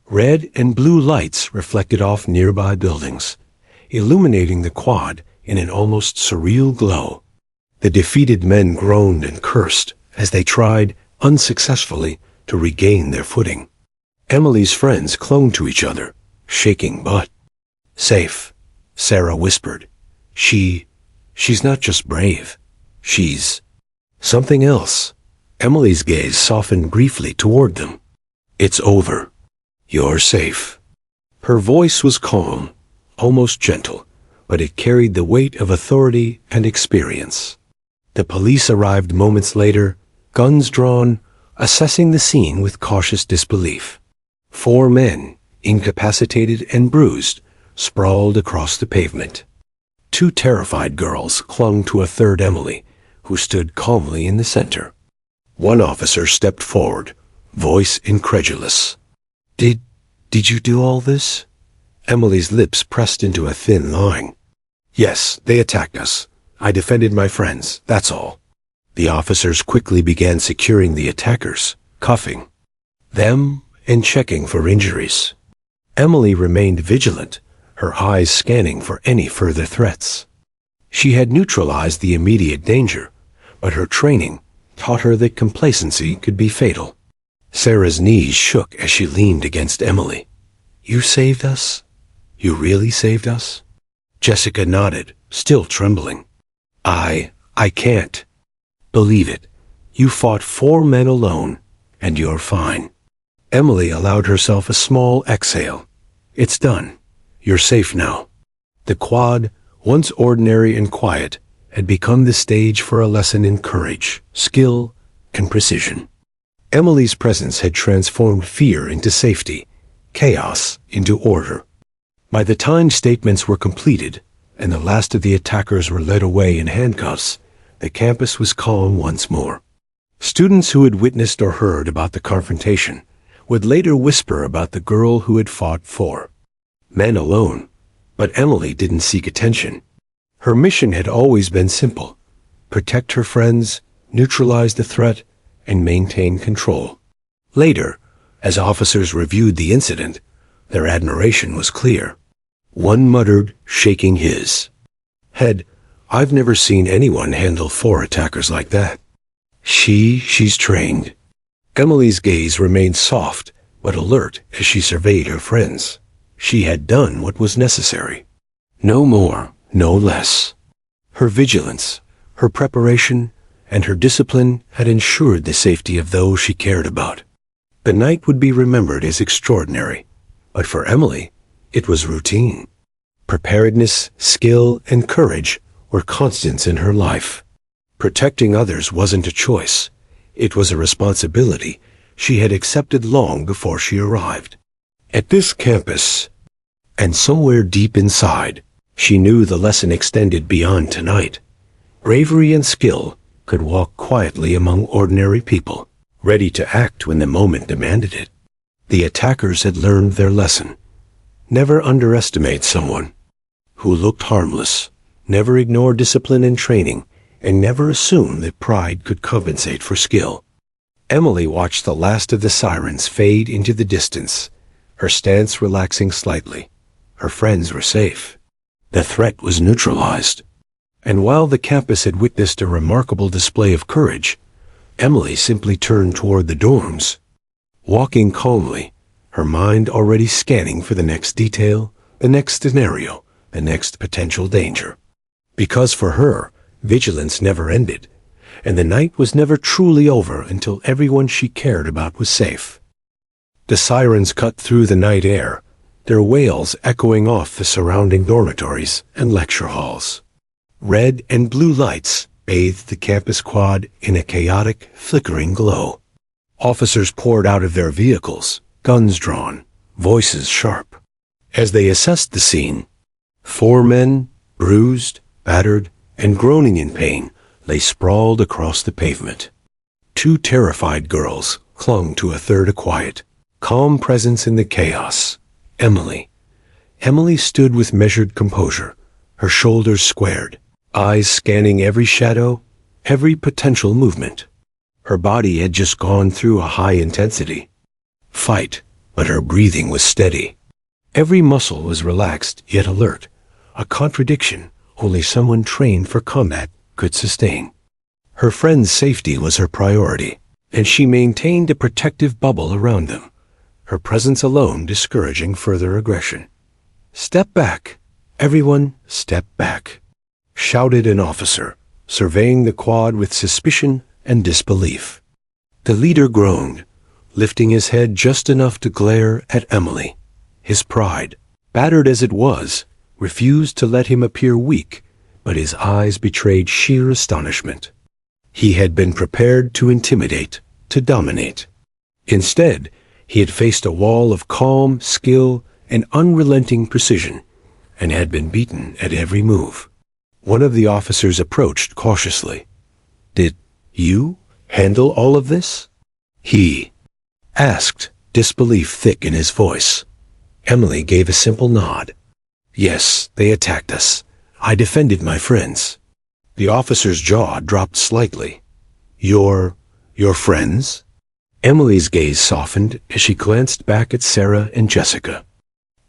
Red and blue lights reflected off nearby buildings, illuminating the quad in an almost surreal glow. The defeated men groaned and cursed as they tried, unsuccessfully, to regain their footing. Emily's friends clung to each other, shaking but safe. Sarah whispered, She's not just brave. She's something else." Emily's gaze softened briefly toward them. "It's over. You're safe." Her voice was calm, almost gentle, but it carried the weight of authority and experience. The police arrived moments later, guns drawn, assessing the scene with cautious disbelief. 4 men, incapacitated and bruised, sprawled across the pavement. 2 terrified girls clung to a third Emily, who stood calmly in the center. One officer stepped forward, voice incredulous. Did you do all this?" Emily's lips pressed into a thin line. Yes, they attacked us. I defended my friends, that's all. The officers quickly began securing the attackers, cuffing them and checking for injuries. Emily remained vigilant, her eyes scanning for any further threats. She had neutralized the immediate danger, but her training taught her that complacency could be fatal. Sarah's knees shook as she leaned against Emily. You saved us? You really saved us? Jessica nodded, still trembling. I can't. Believe it. You fought 4 men alone, and you're fine. Emily allowed herself a small exhale. It's done. You're safe now. The quad, once ordinary and quiet, had become the stage for a lesson in courage, skill, and precision. Emily's presence had transformed fear into safety, chaos into order. By the time statements were completed, and the last of the attackers were led away in handcuffs, the campus was calm once more. Students who had witnessed or heard about the confrontation would later whisper about the girl who had fought 4 men alone, but Emily didn't seek attention. Her mission had always been simple: protect her friends, neutralize the threat, and maintain control. Later, as officers reviewed the incident, their admiration was clear. One muttered, shaking his head, I've never seen anyone handle 4 attackers like that. She's trained. Emily's gaze remained soft but alert as she surveyed her friends. She had done what was necessary. No more, no less. Her vigilance, her preparation, and her discipline had ensured the safety of those she cared about. The night would be remembered as extraordinary, but for Emily, it was routine. Preparedness, skill, and courage were constants in her life. Protecting others wasn't a choice. It was a responsibility she had accepted long before she arrived. At this campus, and somewhere deep inside, she knew the lesson extended beyond tonight. Bravery and skill could walk quietly among ordinary people, ready to act when the moment demanded it. The attackers had learned their lesson. Never underestimate someone who looked harmless. Never ignore discipline and training, and never assume that pride could compensate for skill. Emily watched the last of the sirens fade into the distance, her stance relaxing slightly. Her friends were safe. The threat was neutralized. And while the campus had witnessed a remarkable display of courage, Emily simply turned toward the dorms, walking calmly, her mind already scanning for the next detail, the next scenario, the next potential danger. Because for her, vigilance never ended, and the night was never truly over until everyone she cared about was safe. The sirens cut through the night air, their wails echoing off the surrounding dormitories and lecture halls. Red and blue lights bathed the campus quad in a chaotic, flickering glow. Officers poured out of their vehicles, guns drawn, voices sharp. As they assessed the scene, 4 men, bruised, battered, and groaning in pain, lay sprawled across the pavement. 2 terrified girls clung to a third, a quiet, calm presence in the chaos. Emily. Emily stood with measured composure, her shoulders squared, eyes scanning every shadow, every potential movement. Her body had just gone through a high-intensity fight, but her breathing was steady. Every muscle was relaxed yet alert, a contradiction only someone trained for combat could sustain. Her friends' safety was her priority, and she maintained a protective bubble around them, her presence alone discouraging further aggression. "Step back! Everyone, step back!" shouted an officer, surveying the quad with suspicion and disbelief. The leader groaned, lifting his head just enough to glare at Emily. His pride, battered as it was, refused to let him appear weak, but his eyes betrayed sheer astonishment. He had been prepared to intimidate, to dominate. Instead, he had faced a wall of calm, skill, and unrelenting precision, and had been beaten at every move. One of the officers approached cautiously. "Did you handle all of this?" he asked, disbelief thick in his voice. Emily gave a simple nod. Yes, they attacked us. I defended my friends. The officer's jaw dropped slightly. Your friends? Emily's gaze softened as she glanced back at Sarah and Jessica.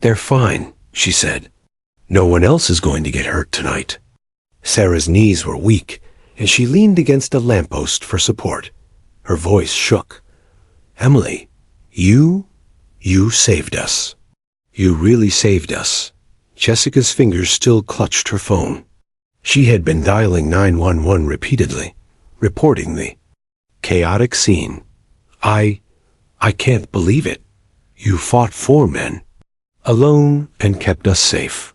They're fine, she said. No one else is going to get hurt tonight. Sarah's knees were weak, and she leaned against a lamppost for support. Her voice shook. Emily, you saved us. You really saved us. Jessica's fingers still clutched her phone. She had been dialing 911 repeatedly, reporting the chaotic scene. I can't believe it. You fought 4 men, alone, and kept us safe.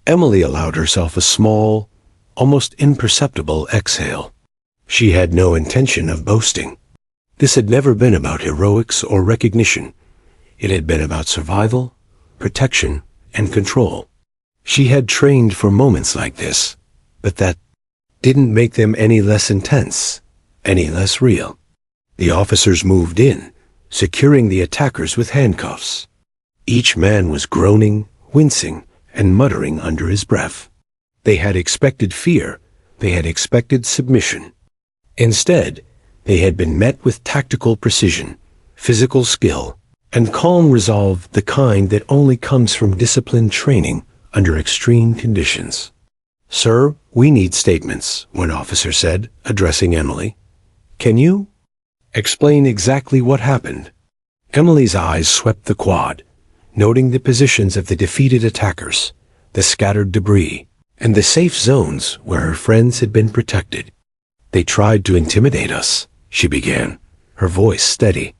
Emily allowed herself a small, almost imperceptible exhale. She had no intention of boasting. This had never been about heroics or recognition. It had been about survival, protection, and control. She had trained for moments like this, but that didn't make them any less intense, any less real. The officers moved in, securing the attackers with handcuffs. Each man was groaning, wincing, and muttering under his breath. They had expected fear. They had expected submission. Instead, they had been met with tactical precision, physical skill, and calm resolve, the kind that only comes from disciplined training under extreme conditions. Sir, we need statements, one officer said, addressing Emily. Can you explain exactly what happened? Emily's eyes swept the quad, noting the positions of the defeated attackers, the scattered debris, and the safe zones where her friends had been protected. They tried to intimidate us, she began, her voice steady.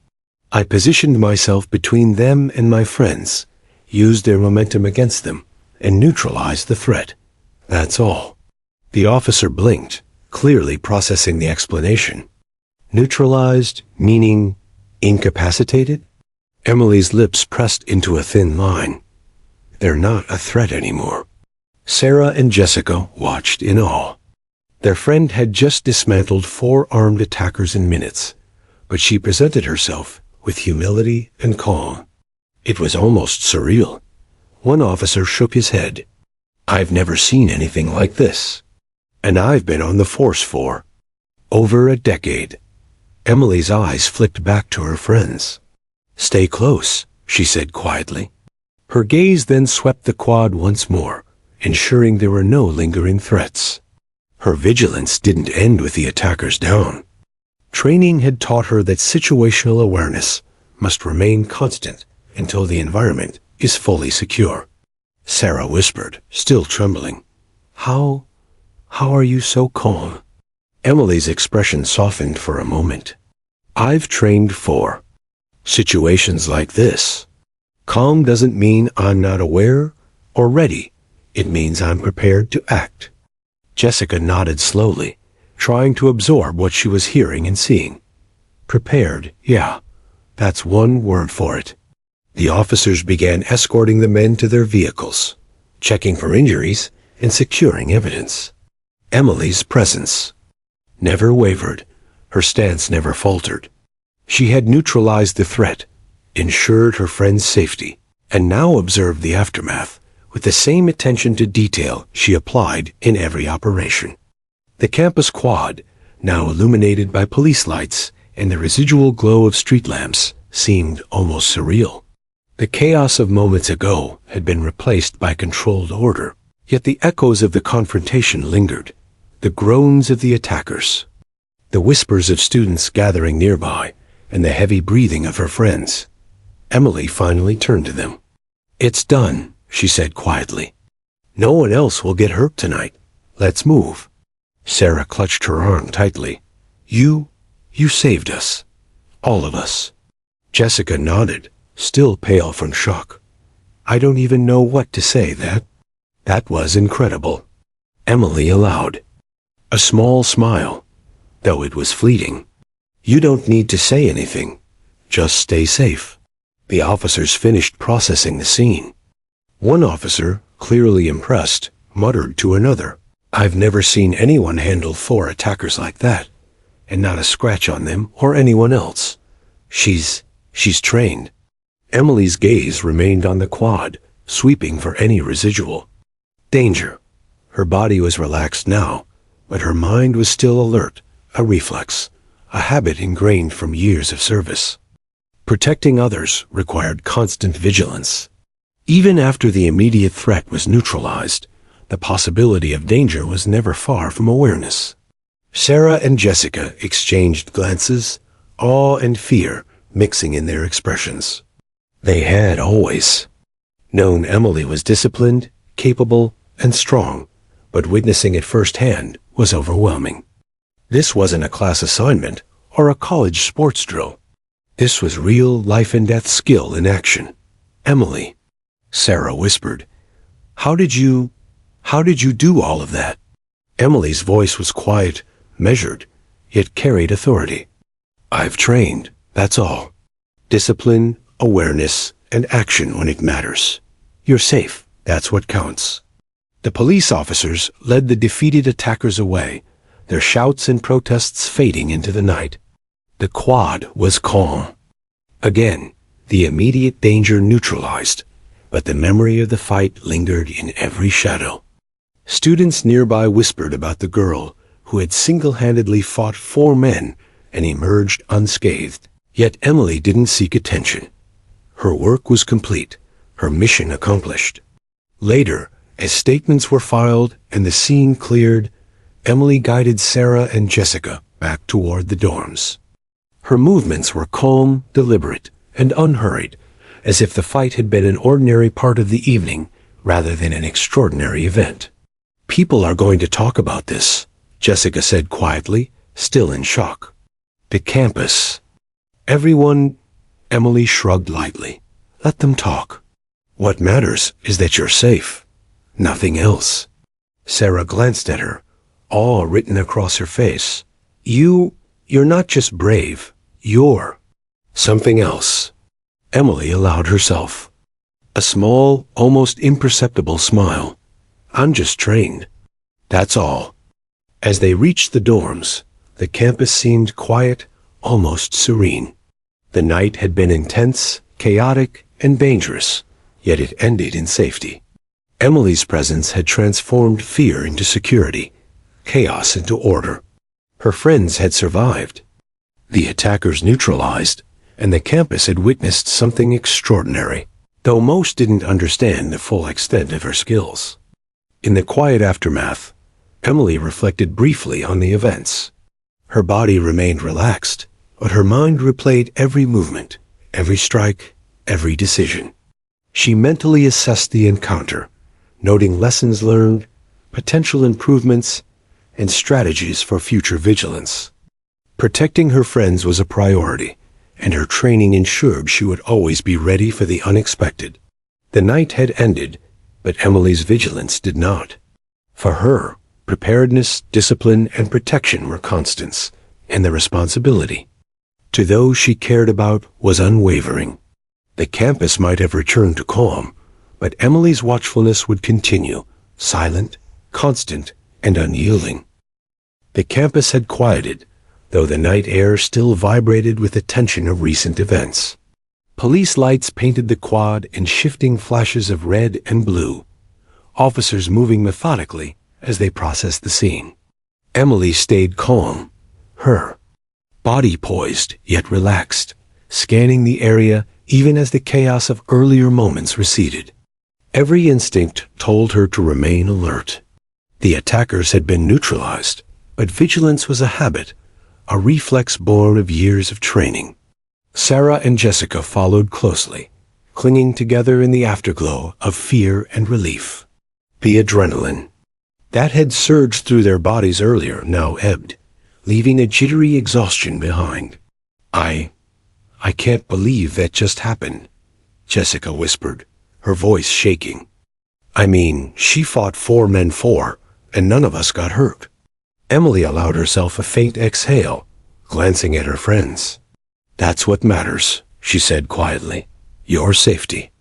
I positioned myself between them and my friends, used their momentum against them, and neutralized the threat. That's all. The officer blinked, clearly processing the explanation. Neutralized, meaning incapacitated? Emily's lips pressed into a thin line. They're not a threat anymore. Sarah and Jessica watched in awe. Their friend had just dismantled 4 armed attackers in minutes, but she presented herself with humility and calm. It was almost surreal. One officer shook his head. I've never seen anything like this. And I've been on the force for over a decade. Emily's eyes flicked back to her friends. Stay close, she said quietly. Her gaze then swept the quad once more, ensuring there were no lingering threats. Her vigilance didn't end with the attackers down. Training had taught her that situational awareness must remain constant until the environment is fully secure. Sarah whispered, still trembling. How are you so calm? Emily's expression softened for a moment. I've trained for situations like this. Calm doesn't mean I'm not aware or ready. It means I'm prepared to act. Jessica nodded slowly, trying to absorb what she was hearing and seeing. Prepared, yeah, that's one word for it. The officers began escorting the men to their vehicles, checking for injuries and securing evidence. Emily's presence never wavered. Her stance never faltered. She had neutralized the threat, ensured her friend's safety, and now observed the aftermath with the same attention to detail she applied in every operation. The campus quad, now illuminated by police lights and the residual glow of street lamps, seemed almost surreal. The chaos of moments ago had been replaced by controlled order, yet the echoes of the confrontation lingered, the groans of the attackers, the whispers of students gathering nearby, and the heavy breathing of her friends. Emily finally turned to them. It's done, she said quietly. No one else will get hurt tonight. Let's move. Sarah clutched her arm tightly. You saved us. All of us. Jessica nodded, still pale from shock. I don't even know what to say. That was incredible. Emily allowed a small smile, though it was fleeting. You don't need to say anything. Just stay safe. The officers finished processing the scene. One officer, clearly impressed, muttered to another, I've never seen anyone handle 4 attackers like that, and not a scratch on them or anyone else. She's trained. Emily's gaze remained on the quad, sweeping for any residual danger. Her body was relaxed now, but her mind was still alert, a reflex, a habit ingrained from years of service. Protecting others required constant vigilance. Even after the immediate threat was neutralized, the possibility of danger was never far from awareness. Sarah and Jessica exchanged glances, awe and fear mixing in their expressions. They had always known Emily was disciplined, capable, and strong, but witnessing it firsthand was overwhelming. This wasn't a class assignment or a college sports drill. This was real life-and-death skill in action. "Emily," Sarah whispered, How did you do all of that?" Emily's voice was quiet, measured, yet carried authority. "I've trained, that's all. Discipline, awareness, and action when it matters. You're safe, that's what counts." The police officers led the defeated attackers away, their shouts and protests fading into the night. The quad was calm. Again, the immediate danger neutralized, but the memory of the fight lingered in every shadow. Students nearby whispered about the girl who had single-handedly fought 4 men and emerged unscathed. Yet Emily didn't seek attention. Her work was complete, her mission accomplished. Later, as statements were filed and the scene cleared, Emily guided Sarah and Jessica back toward the dorms. Her movements were calm, deliberate, and unhurried, as if the fight had been an ordinary part of the evening rather than an extraordinary event. "People are going to talk about this," Jessica said quietly, still in shock. "The campus. Everyone," Emily shrugged lightly. "Let them talk. What matters is that you're safe. Nothing else." Sarah glanced at her, awe written across her face. You're not just brave. You're something else." Emily allowed herself a small, almost imperceptible smile. "I'm just trained. That's all." As they reached the dorms, the campus seemed quiet, almost serene. The night had been intense, chaotic, and dangerous, yet it ended in safety. Emily's presence had transformed fear into security, chaos into order. Her friends had survived, the attackers neutralized, and the campus had witnessed something extraordinary, though most didn't understand the full extent of her skills. In the quiet aftermath, Emily reflected briefly on the events. Her body remained relaxed, but her mind replayed every movement, every strike, every decision. She mentally assessed the encounter, noting lessons learned, potential improvements, and strategies for future vigilance. Protecting her friends was a priority, and her training ensured she would always be ready for the unexpected. The night had ended, but Emily's vigilance did not. For her, preparedness, discipline, and protection were constants, and the responsibility to those she cared about was unwavering. The campus might have returned to calm, but Emily's watchfulness would continue, silent, constant, and unyielding. The campus had quieted, though the night air still vibrated with the tension of recent events. Police lights painted the quad in shifting flashes of red and blue, officers moving methodically as they processed the scene. Emily stayed calm, her body poised yet relaxed, scanning the area even as the chaos of earlier moments receded. Every instinct told her to remain alert. The attackers had been neutralized, but vigilance was a habit, a reflex born of years of training. Sarah and Jessica followed closely, clinging together in the afterglow of fear and relief. The adrenaline that had surged through their bodies earlier now ebbed, leaving a jittery exhaustion behind. I can't believe that just happened," Jessica whispered, her voice shaking. "I mean, she fought 4 men, and none of us got hurt." Emily allowed herself a faint exhale, glancing at her friends. "That's what matters," she said quietly. "Your safety.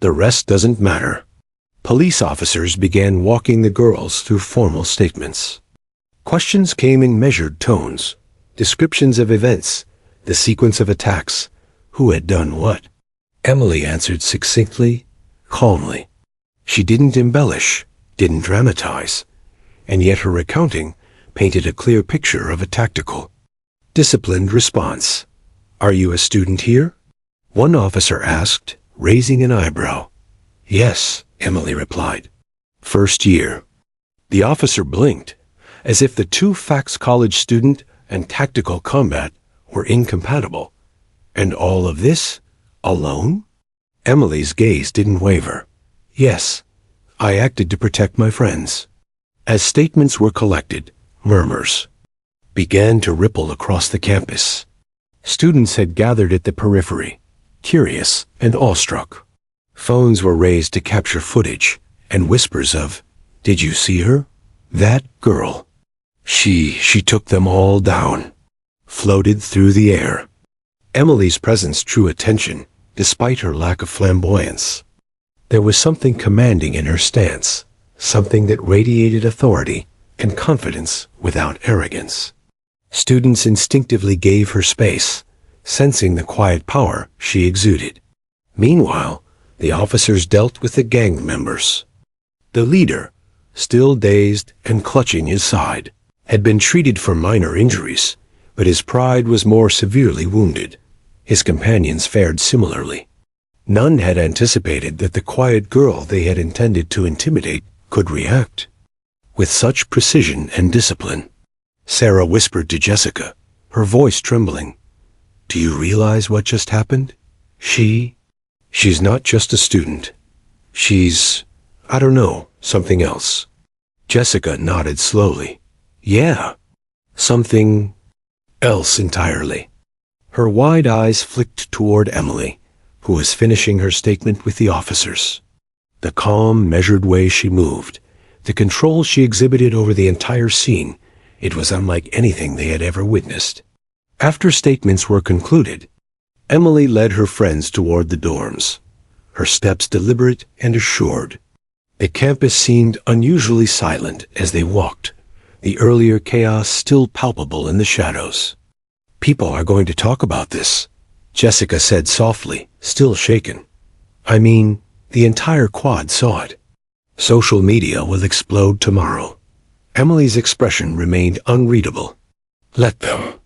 The rest doesn't matter." Police officers began walking the girls through formal statements. Questions came in measured tones, descriptions of events, the sequence of attacks, who had done what. Emily answered succinctly, calmly. She didn't embellish, didn't dramatize, and yet her recounting painted a clear picture of a tactical, disciplined response. "Are you a student here?" one officer asked, raising an eyebrow. "Yes," Emily replied. "First year." The officer blinked, as if the two facts college student and tactical combat were incompatible. "And all of this, alone?" Emily's gaze didn't waver. "Yes, I acted to protect my friends." As statements were collected, murmurs began to ripple across the campus. Students had gathered at the periphery, curious and awestruck. Phones were raised to capture footage, and whispers of, "Did you see her? That girl. She took them all down," floated through the air. Emily's presence drew attention, despite her lack of flamboyance. There was something commanding in her stance, something that radiated authority and confidence without arrogance. Students instinctively gave her space, sensing the quiet power she exuded. Meanwhile, the officers dealt with the gang members. The leader, still dazed and clutching his side, had been treated for minor injuries, but his pride was more severely wounded. His companions fared similarly. None had anticipated that the quiet girl they had intended to intimidate could react with such precision and discipline. Sarah whispered to Jessica, her voice trembling, "Do you realize what just happened? She's not just a student. She's, I don't know, something else." Jessica nodded slowly. "Yeah, something else entirely." Her wide eyes flicked toward Emily, who was finishing her statement with the officers. The calm, measured way she moved, the control she exhibited over the entire scene, it was unlike anything they had ever witnessed. After statements were concluded, Emily led her friends toward the dorms, her steps deliberate and assured. The campus seemed unusually silent as they walked, the earlier chaos still palpable in the shadows. "People are going to talk about this," Jessica said softly, still shaken. "I mean, the entire quad saw it. Social media will explode tomorrow." Emily's expression remained unreadable. "Let them.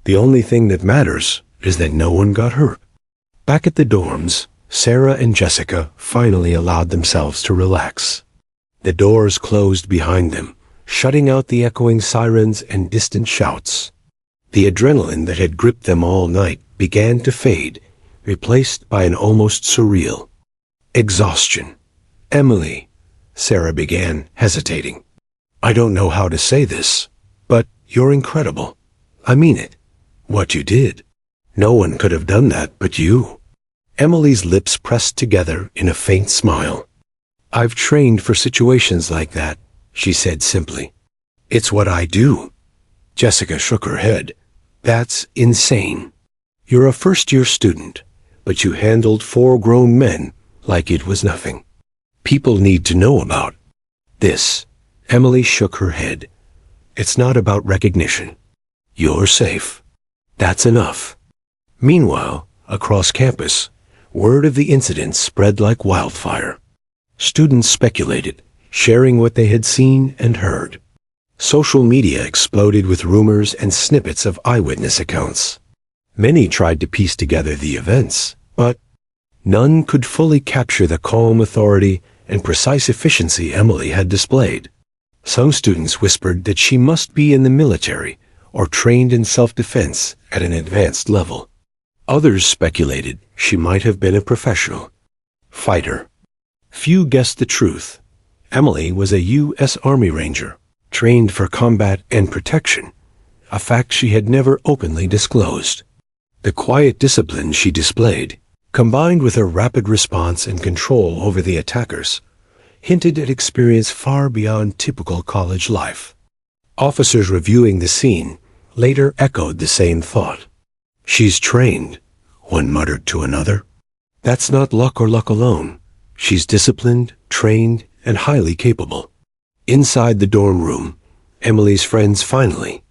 The only thing that matters is that no one got hurt." Back at the dorms, Sarah and Jessica finally allowed themselves to relax. The doors closed behind them, shutting out the echoing sirens and distant shouts. The adrenaline that had gripped them all night began to fade, replaced by an almost surreal exhaustion. "Emily," Sarah began, hesitating. "I don't know how to say this, but you're incredible. I mean it. What you did. No one could have done that but you." Emily's lips pressed together in a faint smile. "I've trained for situations like that," she said simply. "It's what I do." Jessica shook her head. "That's insane. You're a first-year student, but you handled 4 grown men like it was nothing. People need to know about this." Emily shook her head. "It's not about recognition. You're safe. That's enough." Meanwhile, across campus, word of the incident spread like wildfire. Students speculated, sharing what they had seen and heard. Social media exploded with rumors and snippets of eyewitness accounts. Many tried to piece together the events, but none could fully capture the calm authority and precise efficiency Emily had displayed. Some students whispered that she must be in the military or trained in self-defense at an advanced level. Others speculated she might have been a professional fighter. Few guessed the truth. Emily was a U.S. Army Ranger, trained for combat and protection, a fact she had never openly disclosed. The quiet discipline she displayed, combined with her rapid response and control over the attackers, hinted at experience far beyond typical college life. Officers reviewing the scene later echoed the same thought. "She's trained," one muttered to another. "That's not luck or luck alone. She's disciplined, trained, and highly capable." Inside the dorm room, Emily's friends finally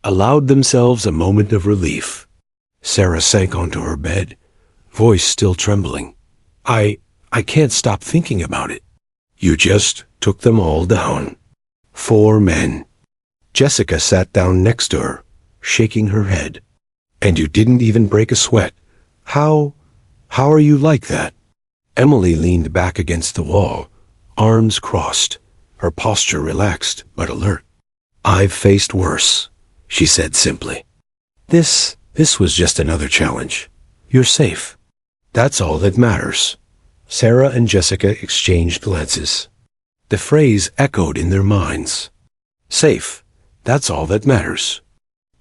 allowed themselves a moment of relief. Sarah sank onto her bed, voice still trembling. I can't stop thinking about it. You just took them all down. 4 men. Jessica sat down next to her, shaking her head. And you didn't even break a sweat. How are you like that? Emily leaned back against the wall, arms crossed, her posture relaxed but alert. I've faced worse, she said simply. This was just another challenge. You're safe. That's all that matters. Sarah and Jessica exchanged glances. The phrase echoed in their minds. Safe. That's all that matters.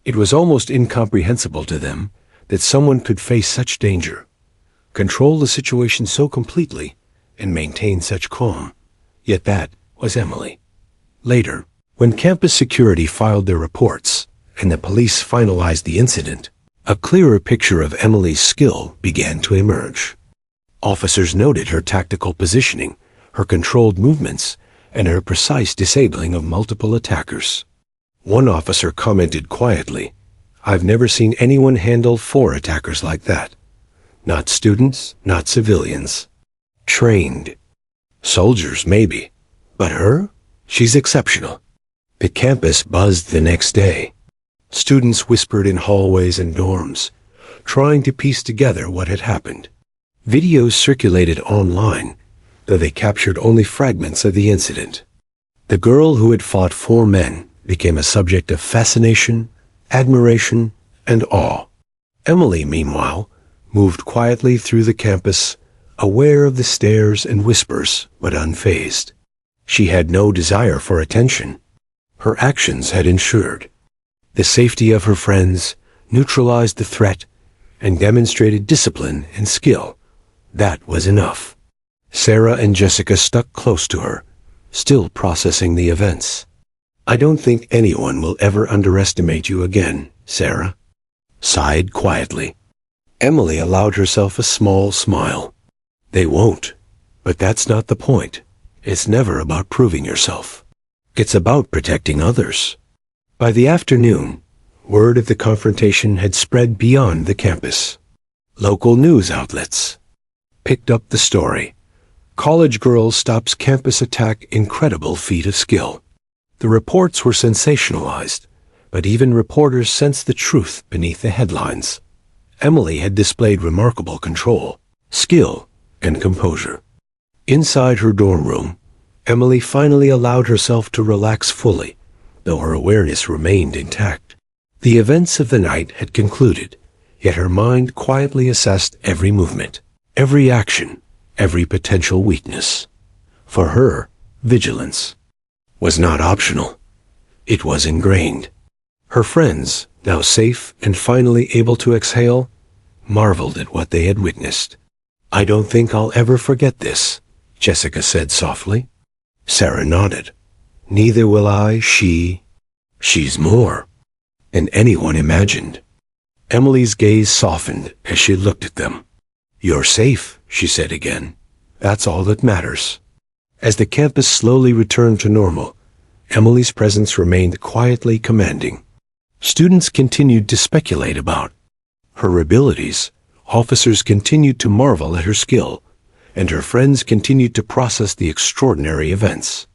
It was almost incomprehensible to them that someone could face such danger, control the situation so completely, and maintain such calm. Yet that was Emily. Later, when campus security filed their reports and the police finalized the incident, a clearer picture of Emily's skill began to emerge. Officers noted her tactical positioning, her controlled movements, and her precise disabling of multiple attackers. One officer commented quietly, I've never seen anyone handle 4 attackers like that. Not students, not civilians. Trained. Soldiers, maybe. But her? She's exceptional. The campus buzzed the next day. Students whispered in hallways and dorms, trying to piece together what had happened. Videos circulated online, though they captured only fragments of the incident. The girl who had fought 4 men became a subject of fascination, admiration, and awe. Emily, meanwhile, moved quietly through the campus, aware of the stares and whispers, but unfazed. She had no desire for attention. Her actions had ensured the safety of her friends, neutralized the threat, and demonstrated discipline and skill. That was enough. Sarah and Jessica stuck close to her, still processing the events. I don't think anyone will ever underestimate you again, Sarah sighed quietly. Emily allowed herself a small smile. They won't, but that's not the point. It's never about proving yourself. It's about protecting others. By the afternoon, word of the confrontation had spread beyond the campus. Local news outlets picked up the story. College girl stops campus attack, incredible feat of skill. The reports were sensationalized, but even reporters sensed the truth beneath the headlines. Emily had displayed remarkable control, skill, and composure. Inside her dorm room, Emily finally allowed herself to relax fully, though her awareness remained intact. The events of the night had concluded, yet her mind quietly assessed every movement, every action, every potential weakness. For her, vigilance was not optional. It was ingrained. Her friends, now safe and finally able to exhale, marveled at what they had witnessed. I don't think I'll ever forget this, Jessica said softly. Sarah nodded. Neither will I, she's more than anyone imagined. Emily's gaze softened as she looked at them. You're safe, she said again. That's all that matters. As the campus slowly returned to normal, Emily's presence remained quietly commanding. Students continued to speculate about her abilities, officers continued to marvel at her skill, and her friends continued to process the extraordinary events.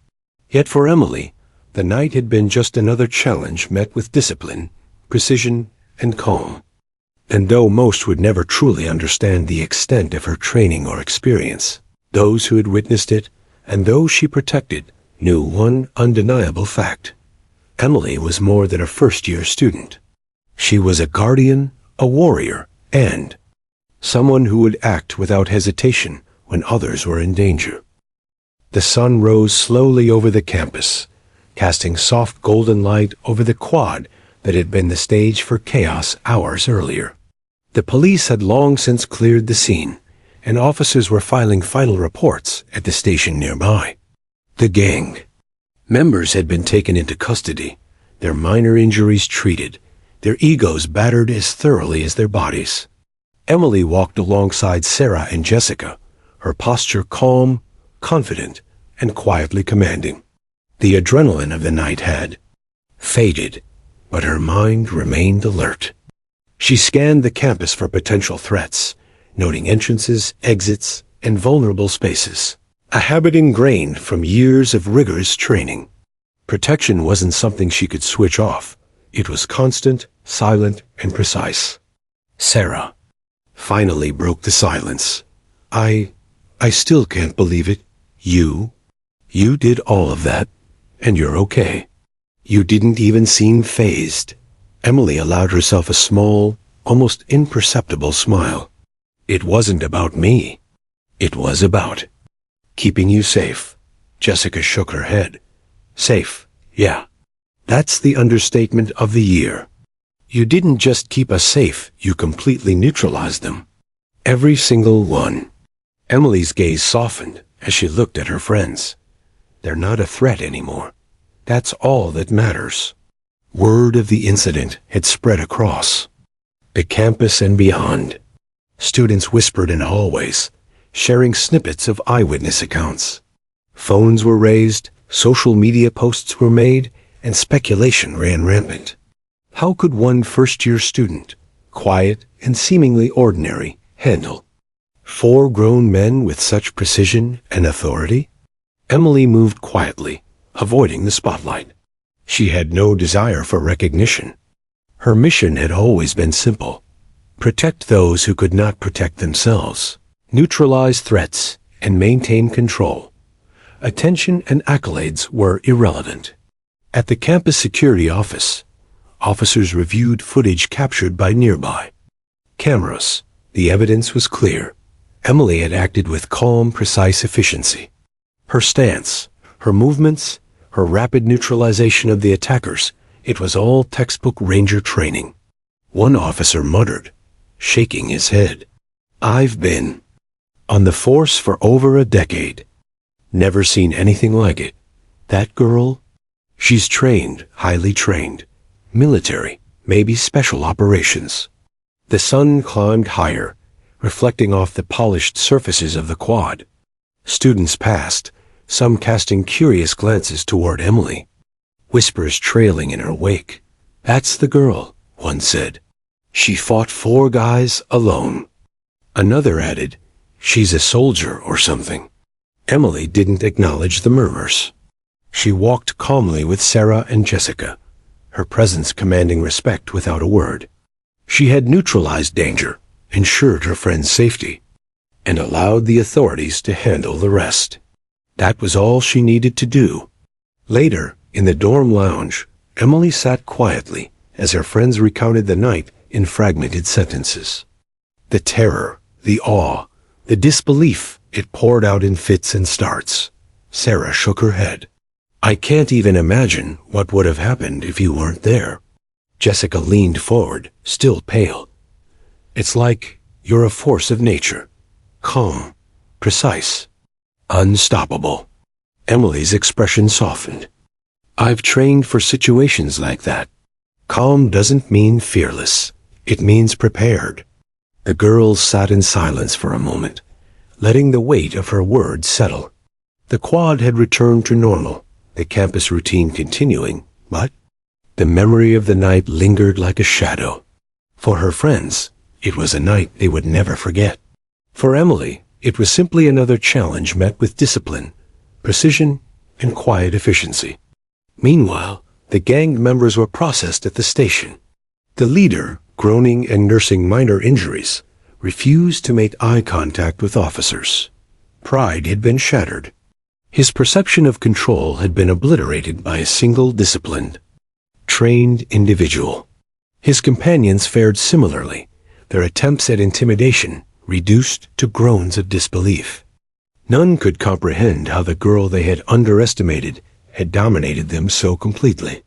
Yet for Emily, the night had been just another challenge met with discipline, precision, and calm. And though most would never truly understand the extent of her training or experience, those who had witnessed it and those she protected knew one undeniable fact. Emily was more than a first-year student. She was a guardian, a warrior, and someone who would act without hesitation when others were in danger. The sun rose slowly over the campus, casting soft golden light over the quad that had been the stage for chaos hours earlier. The police had long since cleared the scene, and officers were filing final reports at the station nearby. The gang members had been taken into custody, their minor injuries treated, their egos battered as thoroughly as their bodies. Emily walked alongside Sarah and Jessica, her posture calm, confident, and quietly commanding. The adrenaline of the night had faded, but her mind remained alert. She scanned the campus for potential threats, noting entrances, exits, and vulnerable spaces. A habit ingrained from years of rigorous training. Protection wasn't something she could switch off. It was constant, silent, and precise. Sarah finally broke the silence. I still can't believe it. You did all of that, and you're okay. You didn't even seem fazed. Emily allowed herself a small, almost imperceptible smile. It wasn't about me. It was about keeping you safe. Jessica shook her head. Safe, yeah. That's the understatement of the year. You didn't just keep us safe, you completely neutralized them. Every single one. Emily's gaze softened as she looked at her friends. They're not a threat anymore. That's all that matters. Word of the incident had spread across the campus and beyond. Students whispered in hallways, sharing snippets of eyewitness accounts. Phones were raised, social media posts were made, and speculation ran rampant. How could one first-year student, quiet and seemingly ordinary, handle 4 grown men with such precision and authority? Emily moved quietly, avoiding the spotlight. She had no desire for recognition. Her mission had always been simple: protect those who could not protect themselves, neutralize threats, and maintain control. Attention and accolades were irrelevant. At the campus security office, officers reviewed footage captured by nearby cameras. The evidence was clear. Emily had acted with calm, precise efficiency. Her stance, her movements, her rapid neutralization of the attackers, it was all textbook Ranger training. One officer muttered, shaking his head, "I've been on the force for over a decade. Never seen anything like it. That girl, she's trained, highly trained. Military, maybe special operations." The sun climbed higher, reflecting off the polished surfaces of the quad. Students passed, some casting curious glances toward Emily, whispers trailing in her wake. "That's the girl," one said. "She fought 4 guys alone." Another added, "She's a soldier or something." Emily didn't acknowledge the murmurs. She walked calmly with Sarah and Jessica, her presence commanding respect without a word. She had neutralized danger, ensured her friend's safety, and allowed the authorities to handle the rest. That was all she needed to do. Later, in the dorm lounge, Emily sat quietly as her friends recounted the night in fragmented sentences. The terror, the awe, the disbelief, it poured out in fits and starts. Sarah shook her head. "I can't even imagine what would have happened if you weren't there." Jessica leaned forward, still pale. "It's like you're a force of nature. Calm, precise, unstoppable." Emily's expression softened. "I've trained for situations like that. Calm doesn't mean fearless. It means prepared." The girls sat in silence for a moment, letting the weight of her words settle. The quad had returned to normal, the campus routine continuing, but the memory of the night lingered like a shadow. For her friends, it was a night they would never forget. For Emily, it was simply another challenge met with discipline, precision, and quiet efficiency. Meanwhile, the gang members were processed at the station. The leader, groaning and nursing minor injuries, refused to make eye contact with officers. Pride had been shattered. His perception of control had been obliterated by a single disciplined, trained individual. His companions fared similarly, their attempts at intimidation reduced to groans of disbelief. None could comprehend how the girl they had underestimated had dominated them so completely.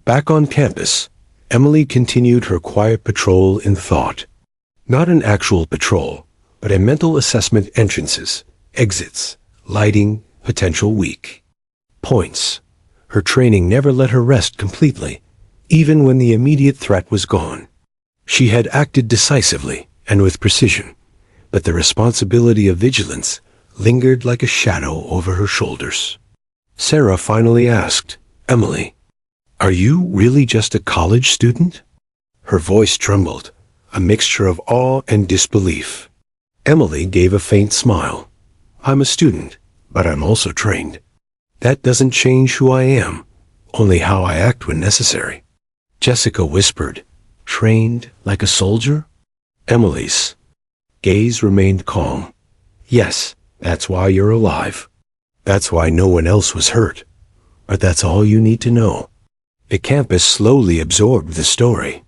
Back on campus, Emily continued her quiet patrol in thought. Not an actual patrol, but a mental assessment: entrances, exits, lighting, potential weak points. Her training never let her rest completely, even when the immediate threat was gone. She had acted decisively and with precision, but the responsibility of vigilance lingered like a shadow over her shoulders. Sarah finally asked, "Emily, are you really just a college student?" Her voice trembled, a mixture of awe and disbelief. Emily gave a faint smile. I'm a student, but I'm also trained. That doesn't change who I am, only how I act when necessary. Jessica whispered, trained like a soldier? Emily's gaze remained calm. Yes, that's why you're alive. That's why no one else was hurt. But that's all you need to know. The campus slowly absorbed the story.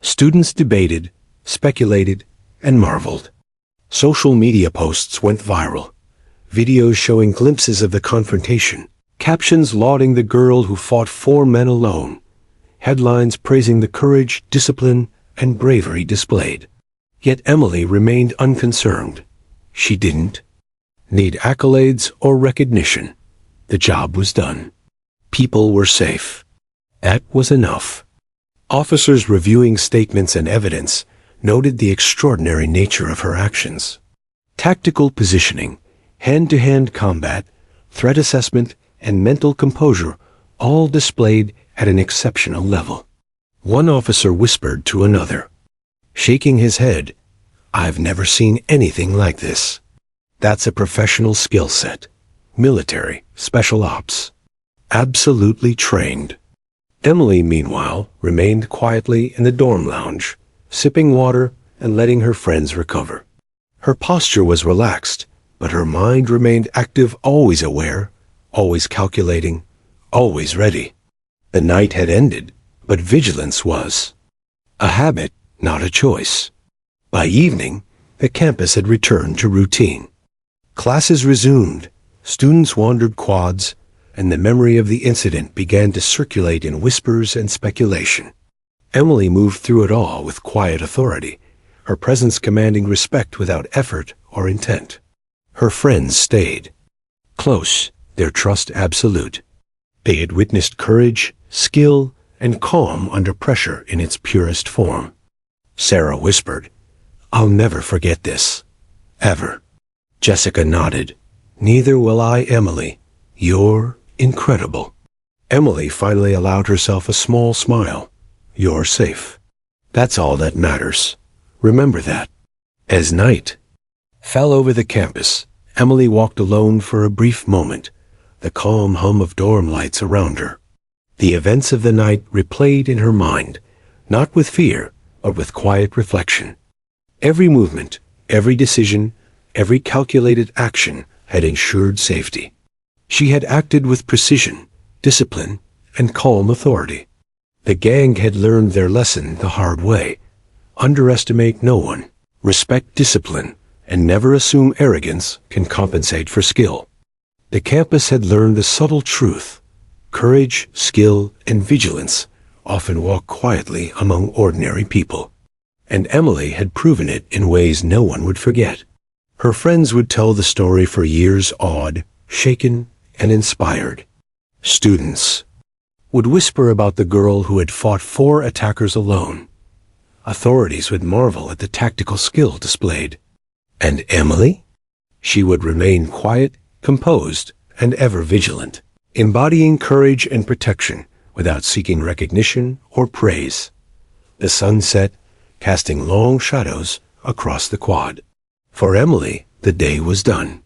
Students debated, speculated, and marveled. Social media posts went viral. Videos showing glimpses of the confrontation. Captions lauding the girl who fought 4 men alone. Headlines praising the courage, discipline, and bravery displayed. Yet Emily remained unconcerned. She didn't need accolades or recognition. The job was done. People were safe. That was enough. Officers reviewing statements and evidence noted the extraordinary nature of her actions. Tactical positioning, hand-to-hand combat, threat assessment, and mental composure all displayed at an exceptional level. One officer whispered to another, shaking his head, I've never seen anything like this. That's a professional skill set. Military, special ops. Absolutely trained. Emily, meanwhile, remained quietly in the dorm lounge, sipping water and letting her friends recover. Her posture was relaxed, but her mind remained active, always aware, always calculating, always ready. The night had ended, but vigilance was a habit, not a choice. By evening, the campus had returned to routine. Classes resumed, students wandered quads, and the memory of the incident began to circulate in whispers and speculation. Emily moved through it all with quiet authority, her presence commanding respect without effort or intent. Her friends stayed. Close, their trust absolute. They had witnessed courage, skill, and calm under pressure in its purest form. Sarah whispered, I'll never forget this. Ever. Jessica nodded. Neither will I, Emily. You're incredible. Emily finally allowed herself a small smile. You're safe. That's all that matters. Remember that. As night fell over the campus, Emily walked alone for a brief moment, the calm hum of dorm lights around her. The events of the night replayed in her mind, not with fear, but with quiet reflection. Every movement, every decision, every calculated action had ensured safety. She had acted with precision, discipline, and calm authority. The gang had learned their lesson the hard way. Underestimate no one, respect discipline, and never assume arrogance can compensate for skill. The campus had learned the subtle truth. Courage, skill, and vigilance often walk quietly among ordinary people. And Emily had proven it in ways no one would forget. Her friends would tell the story for years, awed, shaken, and inspired. Students would whisper about the girl who had fought 4 attackers alone. Authorities would marvel at the tactical skill displayed. And Emily? She would remain quiet, composed, and ever vigilant, embodying courage and protection without seeking recognition or praise. The sun set, casting long shadows across the quad. For Emily, the day was done.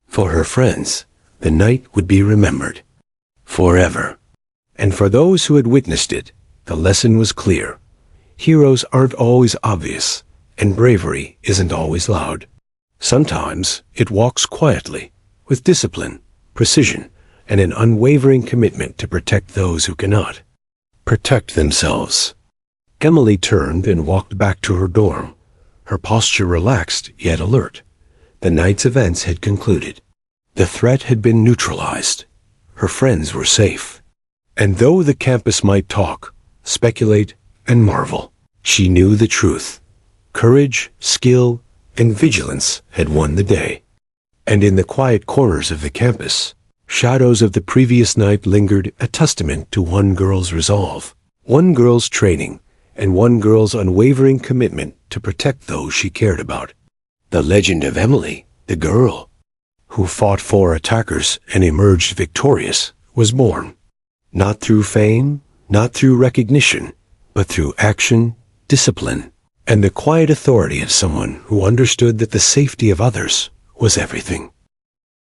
For her friends, the night would be remembered. Forever. And for those who had witnessed it, the lesson was clear. Heroes aren't always obvious, and bravery isn't always loud. Sometimes it walks quietly, with discipline, precision, and an unwavering commitment to protect those who cannot protect themselves. Emily turned and walked back to her dorm, her posture relaxed yet alert. The night's events had concluded. The threat had been neutralized. Her friends were safe. And though the campus might talk, speculate, and marvel, she knew the truth. Courage, skill, and vigilance had won the day. And in the quiet corners of the campus, shadows of the previous night lingered, a testament to one girl's resolve, one girl's training, and one girl's unwavering commitment to protect those she cared about. The legend of Emily, the girl who fought 4 attackers and emerged victorious, was born. Not through fame, not through recognition, but through action, discipline, and the quiet authority of someone who understood that the safety of others was everything.